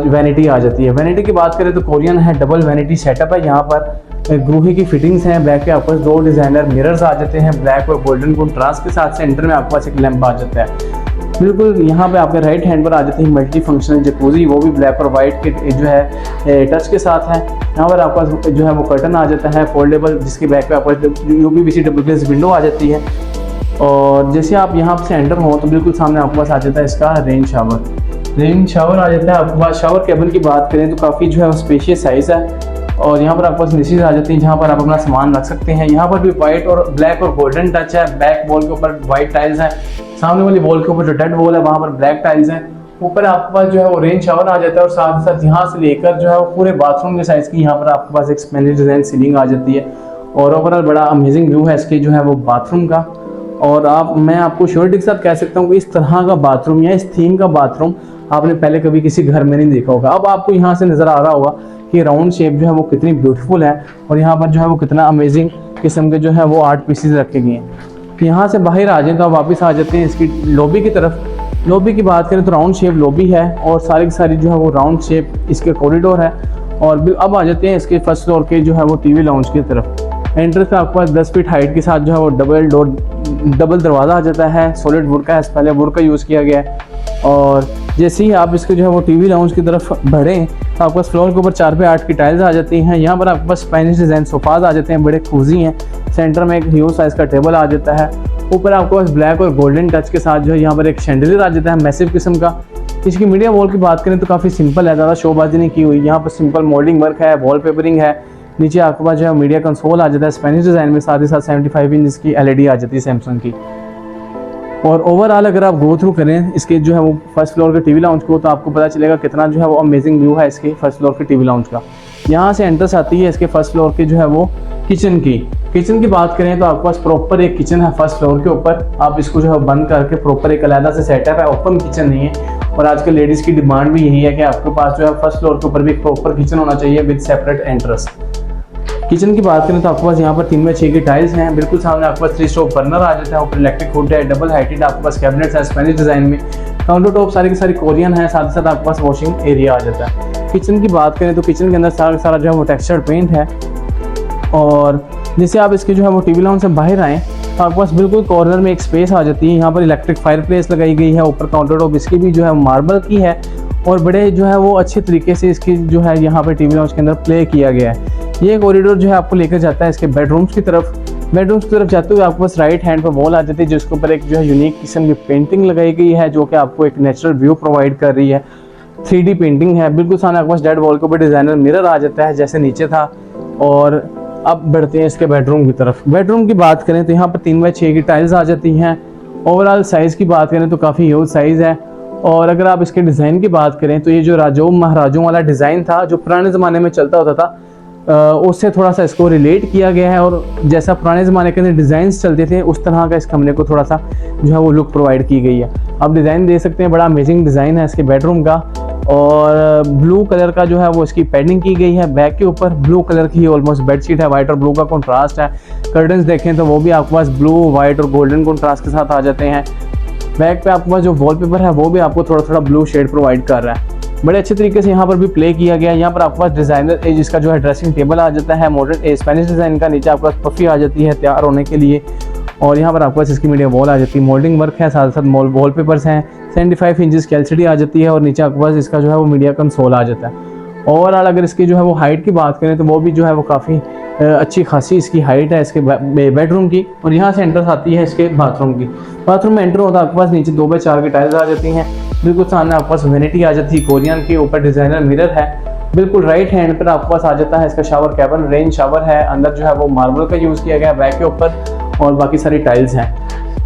वैनिटी आ जाती है। वैनिटी की बात करें तो कोरियन है, डबल वैनिटी सेटअप है। यहाँ पर ग्रूही की फिटिंग्स हैं। बैक पे आपके पास 2 डिज़ाइनर मिरर्स आ जाते हैं ब्लैक और गोल्डन कंट्रास्ट के साथ। सेंटर में आपके पास एक लैंप आ जाता है। बिल्कुल यहाँ पे आपके राइट हैंड पर आ जाती है मल्टी फंक्शनल जकूज़ी, वो भी ब्लैक और वाइट के जो है टच के साथ है। यहाँ पर आपके पास जो है वो कर्टन आ जाता है फोल्डेबल, जिसके बैक पे आपके पास यूपीवीसी डबल ग्लास विंडो आ जाती है। और जैसे आप यहाँ से एंटर हो तो बिल्कुल सामने आपके पास आ जाता है इसका रेन शावर आ जाता है। आपके पास शावर केबिन की बात करें तो काफ़ी जो है स्पेशियस साइज़ है। और यहाँ पर आपके पास निशेज आ जाती हैं जहाँ पर आप अपना सामान रख सकते हैं। यहाँ पर भी वाइट और ब्लैक और गोल्डन टच है। बैक वॉल के ऊपर वाइट टाइल्स है, सामने वाली वॉल के ऊपर जो डेड वॉल है वहाँ पर ब्लैक टाइल्स हैं। ऊपर आपके पास जो है वो रेन शावर आ जाता है और साथ ही साथ यहाँ से लेकर जो है वो पूरे बाथरूम के साइज़ की यहाँ पर आपके पास एक स्पेनिश डिज़ाइन सीलिंग आ जाती है। और ओवरऑल बड़ा अमेजिंग व्यू है इसके जो है वो बाथरूम का। और मैं आपको श्योरिटी के साथ कह सकता हूँ कि इस तरह का बाथरूम या इस थीम का बाथरूम आपने पहले कभी किसी घर में नहीं देखा होगा। अब आपको यहाँ से नज़र आ रहा होगा कि राउंड शेप जो है वो कितनी ब्यूटीफुल है और यहाँ पर जो है वो कितना अमेजिंग किस्म के जो है वो 8 पीसेस रखे गए हैं। यहाँ से बाहर आ जाएं तो आप वापस आ जाते हैं इसकी लॉबी की तरफ। लॉबी की बात करें तो राउंड शेप लॉबी है और सारी की सारी जो है वो राउंड शेप इसके कॉरिडोर है। और अब आ जाते हैं इसके फर्स्ट फ्लोर के जो है वो टीवी लाउंज की तरफ। एंट्रेंस में आपके पास 10 फीट हाइट के साथ जो है वो डबल दरवाज़ा आ जाता है। सॉलिड वुड का है, पहले वुड का यूज़ किया गया है। और जैसे ही आप इसके जो है वो टीवी लाउंज की तरफ बढ़ें तो आपके पास फ्लोर के ऊपर 4 बाय 8 की टाइल्स आ जाती हैं। यहाँ पर आपके पास स्पेनिश डिज़ाइन सोफाज आ जाते हैं, बड़े कूजी हैं। सेंटर में एक ह्यूज साइज़ का टेबल आ जाता है ऊपर आपके पास ब्लैक और गोल्डन टच के साथ जो है यहाँ पर एक शैंडलियर आ जाता है मैसिव किस्म का। इसकी मीडिया वॉल की बात करें तो काफ़ी सिंपल है, ज़्यादा शोबाजी नहीं की हुई। यहाँ पर सिंपल मोल्डिंग वर्क है, वॉल पेपरिंग है। नीचे आपके पास जो है मीडिया कंसोल आ जाता है स्पेनिश डिज़ाइन में, साथ ही साथ 75 इंच की LED आ जाती है सैमसंग की। और ओवरऑल अगर आप गो थ्रू करें इसके जो है वो फर्स्ट फ्लोर के टीवी लाउंज को, तो आपको पता चलेगा कितना जो है वो अमेजिंग व्यू है इसके फर्स्ट फ्लोर के टीवी लाउंज का। यहाँ से एंट्रेंस आती है इसके फर्स्ट फ्लोर के जो है वो किचन की बात करें तो आपके पास प्रॉपर एक किचन है फर्स्ट फ्लोर के ऊपर। आप इसको जो है बंद करके प्रॉपर एक अलग से सेटअप है, ओपन किचन नहीं है। और आजकल लेडीज़ की डिमांड भी यही है कि आपके पास जो है फर्स्ट फ्लोर के ऊपर भी एक प्रॉपर किचन होना चाहिए विद सेपरेट एंट्रेंस। किचन की बात करें तो आपके पास यहाँ पर 3x6 की टाइल्स हैं। बिल्कुल सामने आपके पास 3 स्टोव बर्नर आ जाता है, ऊपर इलेक्ट्रिक हुड है, डबल हाइटेड आपके पास कैबिनेट्स है स्पेनिश डिज़ाइन में। काउंटर टॉप सारी की सारी कोरियन है, साथ ही साथ आपके पास वॉशिंग एरिया आ जाता है। किचन की बात करें तो किचन के अंदर सारा जो है वो टेक्सचर्ड पेंट है। और जैसे आप इसके जो है वो टीवी लाउंज से बाहर आएँ तो आपके पास बिल्कुल कॉर्नर में एक स्पेस आ जाती है। यहाँ पर इलेक्ट्रिक फायर प्लेस लगाई गई है, ऊपर काउंटर टॉप इसकी भी जो है मार्बल की है और बड़े जो है वो अच्छे तरीके से इसकी जो है यहाँ पर टीवी लाउंज के अंदर प्ले किया गया है। ये कॉरिडोर जो है आपको लेकर जाता है इसके बेडरूम्स की तरफ जाते हुए आपके पास राइट हैंड पर वॉल आ जाती है जिसके ऊपर एक जो है यूनिक किस्म की पेंटिंग लगाई गई है जो कि आपको एक नेचुरल व्यू प्रोवाइड कर रही है। 3D पेंटिंग है। बिल्कुल सामने आपके पास डेड वॉल के ऊपर डिजाइनर मिरर आ जाता है जैसे नीचे था। और अब बढ़ते हैं इसके बेडरूम की तरफ। बेडरूम की बात करें तो यहाँ पर 3x6 की टाइल्स आ जाती हैं। ओवरऑल साइज़ की बात करें तो काफ़ी ह्यूज साइज़ है। और अगर आप इसके डिज़ाइन की बात करें तो ये जो राजों महाराजों वाला डिज़ाइन था जो पुराने ज़माने में चलता होता था उससे थोड़ा सा इसको रिलेट किया गया है। और जैसा पुराने ज़माने के अंदर डिज़ाइंस चलते थे उस तरह का इस कमरे को थोड़ा सा जो है वो लुक प्रोवाइड की गई है। आप डिज़ाइन दे सकते हैं, बड़ा अमेजिंग डिज़ाइन है इसके बेडरूम का। और ब्लू कलर का जो है वो इसकी पैडिंग की गई है। बैक के ऊपर ब्लू कलर की ऑलमोस्ट बेडशीट है, वाइट और ब्लू का कॉन्ट्रास्ट है। कर्टन्स देखें तो वो भी आपके पास ब्लू, वाइट और गोल्डन कॉन्ट्रास्ट के साथ आ जाते हैं। बैक पे आपके पास जो वॉलपेपर है वो भी आपको थोड़ा थोड़ा ब्लू शेड प्रोवाइड कर रहा है। बड़े अच्छे तरीके से यहाँ पर भी प्ले किया गया है। यहाँ पर आपके पास डिज़ाइनर जिसका जो है ड्रेसिंग टेबल आ जाता है मॉडर्न स्पेनिश डिज़ाइन का। नीचे आपके पास पफी आ जाती है तैयार होने के लिए। और यहाँ पर आपके पास इसकी मीडिया वॉल आ जाती है, मोल्डिंग वर्क है, साथ साथ वॉल पेपर्स हैं। 75 इंचज़ की LCD आ जाती है और नीचे आपके पास इसका जो है वो मीडिया कंसोल आ जाता है। ओवरऑल अगर इसकी जो है वो हाइट की बात करें तो वो भी जो है वो काफ़ी अच्छी खासी इसकी हाइट है इसके बेडरूम की। और यहाँ से एंट्रेंस आती है इसके बाथरूम की। बाथरूम में एंटर होता है आपके पास नीचे 2x4 की टाइल्स आ जाती हैं। बिल्कुल सामने आपके पास वेनिटी आ जाती है कोरियन की, ऊपर डिज़ाइनर मिरर है। बिल्कुल राइट हैंड पर आपके पास आ जाता है इसका शावर कैबिन, रेन शावर है। अंदर जो है वो मार्बल का यूज़ किया गया है बैक के ऊपर और बाकी सारी टाइल्स हैं।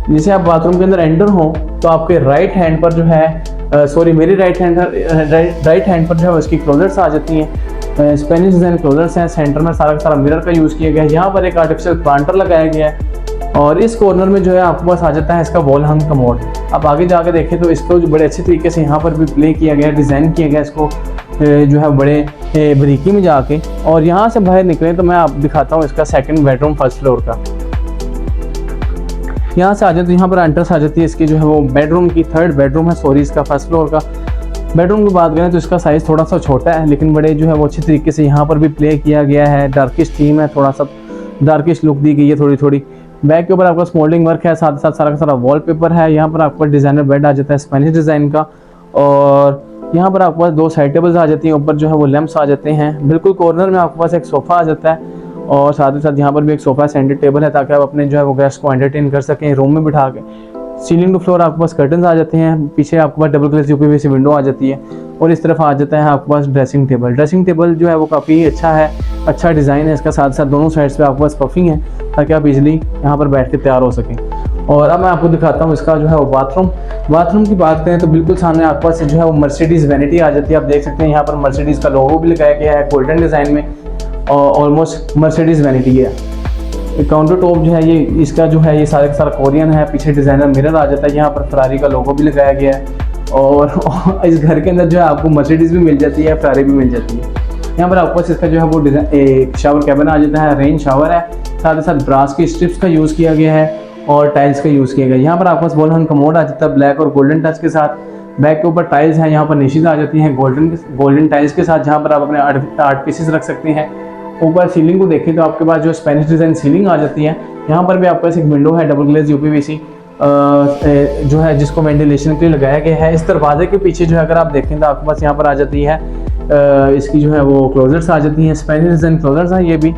जैसे आप बाथरूम के अंदर एंटर हो तो आपके राइट हैंड पर जो है मेरी राइट हैंड पर जो है उसकी क्लोजर्स आ जाती हैं। स्पेनिश डिज़ाइन क्लोजर्स हैं। सेंटर में सारा का सारा मिरर का यूज़ किया गया है। यहाँ पर एक आर्टिफिशियल प्लांटर लगाया गया है। और इस कॉर्नर में जो है आपके पास आ जाता है इसका वॉल हंग कमोड। आप आगे जाकर देखें तो इसको जो बड़े अच्छे तरीके से यहाँ पर भी प्ले किया गया, डिज़ाइन किया गया इसको जो है बड़े बारीकी में जाके। और यहाँ से बाहर निकलें तो मैं आप दिखाता हूँ इसका सेकंड बेडरूम फर्स्ट फ्लोर का। यहाँ से आ जाए तो यहाँ पर एंट्रेंस आ जाती है इसकी जो है वो बेडरूम की। थर्ड बेडरूम है इसका फर्स्ट फ्लोर का। बेडरूम की बात करें तो इसका साइज़ थोड़ा सा छोटा है लेकिन बड़े जो है वो अच्छी तरीके से यहाँ पर भी प्ले किया गया है। डार्किश थीम है, थोड़ा सा डार्किश लुक दी गई है थोड़ी। बैक के ऊपर आपका मोल्डिंग वर्क है, साथ साथ सारा का सारा वॉलपेपर है। यहाँ पर आपका डिज़ाइनर बेड आ जाता है स्पेनिश डिज़ाइन का। और यहाँ पर आपके पास 2 साइड टेबल्स आ जाती हैं, ऊपर जो है वो लैंप्स आ जाते हैं। बिल्कुल कॉर्नर में आपके पास एक सोफ़ा आ जाता है और साथ ही साथ यहाँ पर भी एक सोफ़ा सेंटर टेबल है ताकि आप अपने जो है वो गेस्ट को एंटरटेन कर सकें रूम में बिठा के। सीलिंग टू फ्लोर आपके पास कर्टन्स आ जाते हैं। पीछे आपके पास डबल ग्लेज़ UPVC विंडो आ जाती है। और इस तरफ आ जाता है आपके पास ड्रेसिंग टेबल जो है वो काफ़ी अच्छा है, अच्छा डिज़ाइन है इसका। साथ साथ दोनों साइड्स पे आपके पास पफिंग है ताकि आप इजीली यहाँ पर बैठ के तैयार हो सकें। और अब मैं आपको दिखाता हूँ इसका जो है वो बाथरूम की बात करें तो बिल्कुल सामने आपके पास जो है वो मर्सिडीज़ वैनिटी आ जाती है। आप देख सकते हैं यहाँ पर मर्सिडीज़ का लोगो भी लगाया गया है गोल्डन डिज़ाइन में और ऑलमोस्ट मर्सिडीज़ वैनिटी है। काउंटर टॉप जो है ये इसका जो है ये सारा का सारा कोरियन है। पीछे डिज़ाइनर मिरर आ जाता है। यहाँ पर फरारी का लोगो भी लगाया गया है। और इस घर के अंदर जो है आपको मर्सिडीज़ भी मिल जाती है, फरारी भी मिल जाती है। यहाँ पर आपको इसका जो है वो एक शावर कैबिन आ जाता है, रेन शावर है। साथ ही साथ ब्रास की स्ट्रिप्स का यूज़ किया गया है और टाइल्स का यूज़ किया गया है। यहाँ पर आपके पास वॉल हंग कमोड आ जाता है ब्लैक और गोल्डन टच के साथ। बैक के ऊपर टाइल्स हैं, यहाँ पर निशीज़ आ जाती हैं गोल्डन टाइल्स के साथ, जहाँ पर आप अपने आर्ट पीसेस रख सकते हैं। ऊपर सीलिंग को देखें तो आपके पास जो स्पेनिश डिज़ाइन सीलिंग आ जाती है। यहाँ पर भी आपके पास एक विंडो है डबल ग्लेज़ UPVC जो है जिसको वेंटिलेशन के लिए लगाया गया है। इस दरवाजे के पीछे जो है अगर आप देखें तो आपके पास यहाँ पर आ जाती है इसकी जो है वो क्लोजर्स आ जाती हैं, स्पेनिश डिज़ाइन क्लोजर्स हैं ये भी।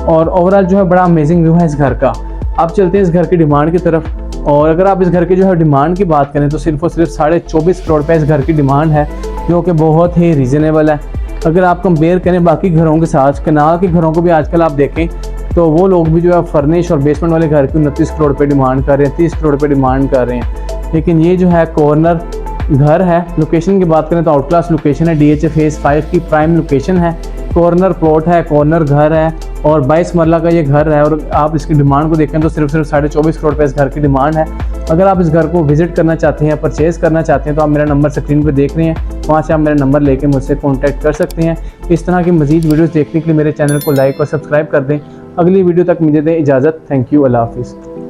और ओवरऑल जो है बड़ा अमेजिंग व्यू है इस घर का। अब चलते हैं इस घर की डिमांड की तरफ। और अगर आप इस घर की जो है डिमांड की बात करें तो सिर्फ और सिर्फ 24.5 करोड़ रुपए इस घर की डिमांड है, जो कि बहुत ही रीज़नेबल है। अगर आप कंपेयर करें बाकी घरों के साथ, कनाल के घरों को भी आजकल आप देखें तो वो लोग भी जो है फर्निश और बेसमेंट वाले घर की 29 करोड़ रुपए डिमांड कर रहे हैं, 30 करोड़ रुपए डिमांड कर रहे हैं। लेकिन ये जो है कॉर्नर घर है। लोकेशन की बात करें तो आउट क्लास लोकेशन है, DHA फेज़ 5 की प्राइम लोकेशन है, कॉर्नर प्लॉट है, कॉर्नर घर है और 22 मरला का ये घर है। और आप इसकी डिमांड को देखें तो सिर्फ 24.5 करोड़ रुपए इस घर की डिमांड है। अगर आप इस घर को विजिट करना चाहते हैं, परचेज़ करना चाहते हैं तो आप मेरा नंबर स्क्रीन पर देख रहे हैं, वहाँ से आप मेरा नंबर लेके मुझसे कॉन्टैक्ट कर सकते हैं। इस तरह की मज़ीद वीडियोज़ देखने के लिए मेरे चैनल को लाइक और सब्सक्राइब कर दें। अगली वीडियो तक मुझे दें इजाज़त। थैंक यू, अल्लाह हाफिज़।